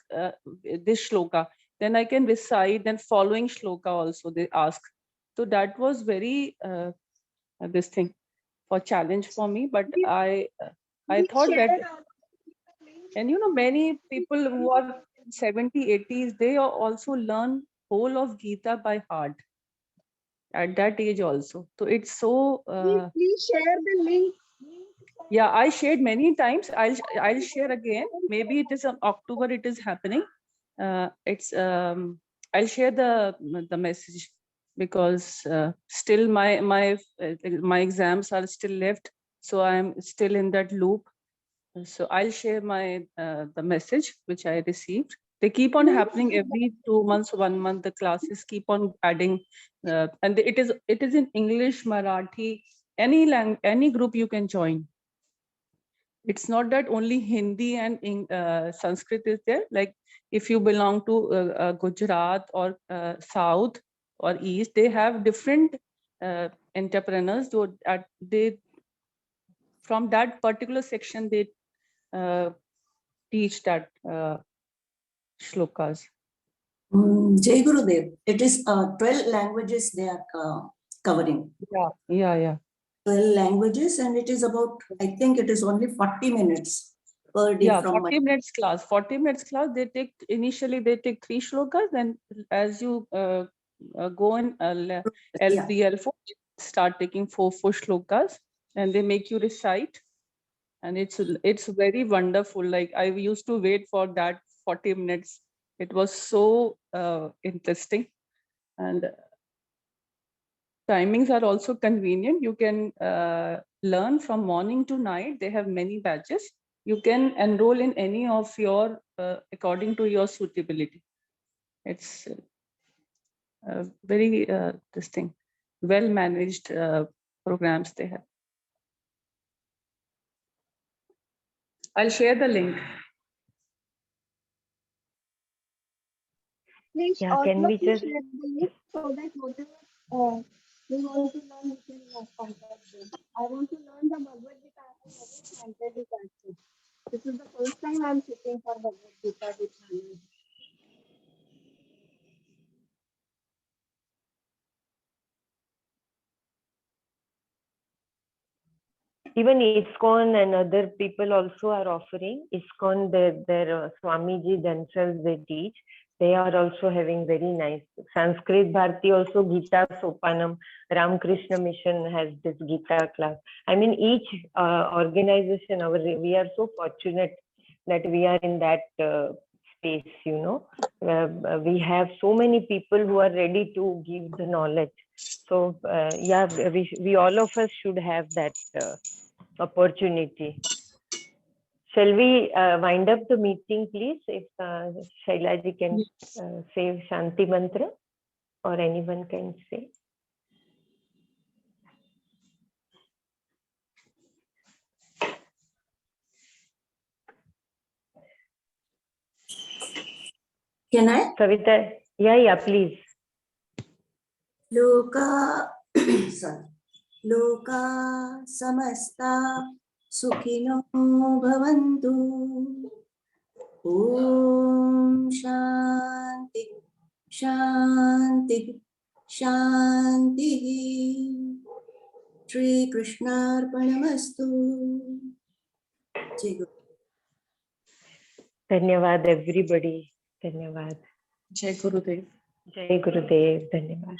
this shloka, then I can recite, then following shloka also they ask. So that was very this thing for challenge for me, but I thought that, and you know, many people who are 70, 80s, they also learn whole of Gita by heart at that age also. So it's so Please share the link. yeah, I shared many times. I'll share again. Maybe it is on October. It is happening. It's I'll share the message, because still my exams are still left, so I'm still in that loop. So I'll share my the message which I received. They keep on happening every 2 months, 1 month. The classes keep on adding, and it is in English, Marathi, any group you can join. It's not that only Hindi and Sanskrit is there. Like if you belong to Gujarat or South or East, they have different entrepreneurs. So they from that particular section they teach that shlokas. Jai Gurudev, it is 12 languages they are covering. Yeah. 12 languages, and it is about, I think it is only 40 minutes per day. Yeah, from 40 minutes class. 40 minutes class. They take initially they take 3 shlokas, then as you go in L3, L4, start taking 4 shlokas, and they make you recite, and it's very wonderful. Like I used to wait for that 40 minutes. It was so interesting, and timings are also convenient. You can learn from morning to night. They have many batches. You can enroll in any of your according to your suitability. It's very this thing, well managed programs they have. I'll share the link. Please, Yeah, all can of we you just share the link so that whatever we want to learn, we can contact them. I want to learn the Bhagavad Gita. I have never chanted it actually. This is the first time I'm sitting for Bhagavad Gita with Manana. even ISKCON and other people also are offering. ISKCON, their Swamiji themselves they teach. They are also having very nice Sanskrit. Bharati also Gita Sopanam. Ramakrishna Mission has this Gita class. I mean, each organization, we are so fortunate that we are in that space. You know, we have so many people who are ready to give the knowledge. So yeah, we all of us should have that opportunity. Shall we wind up the meeting, please? If Shailaji can say Shanti Mantra, or anyone can say. Can I? Savita, yeah, please. Loka, sorry. Loka samasta sukhino bhavantu. Om Shanti Shanti Shanti. Shri Krishna Arpanamastu. Jai Guru. Dhanyavad everybody. Dhanyavad. Jai Gurudev. Jai Gurudev. Dhanyavad.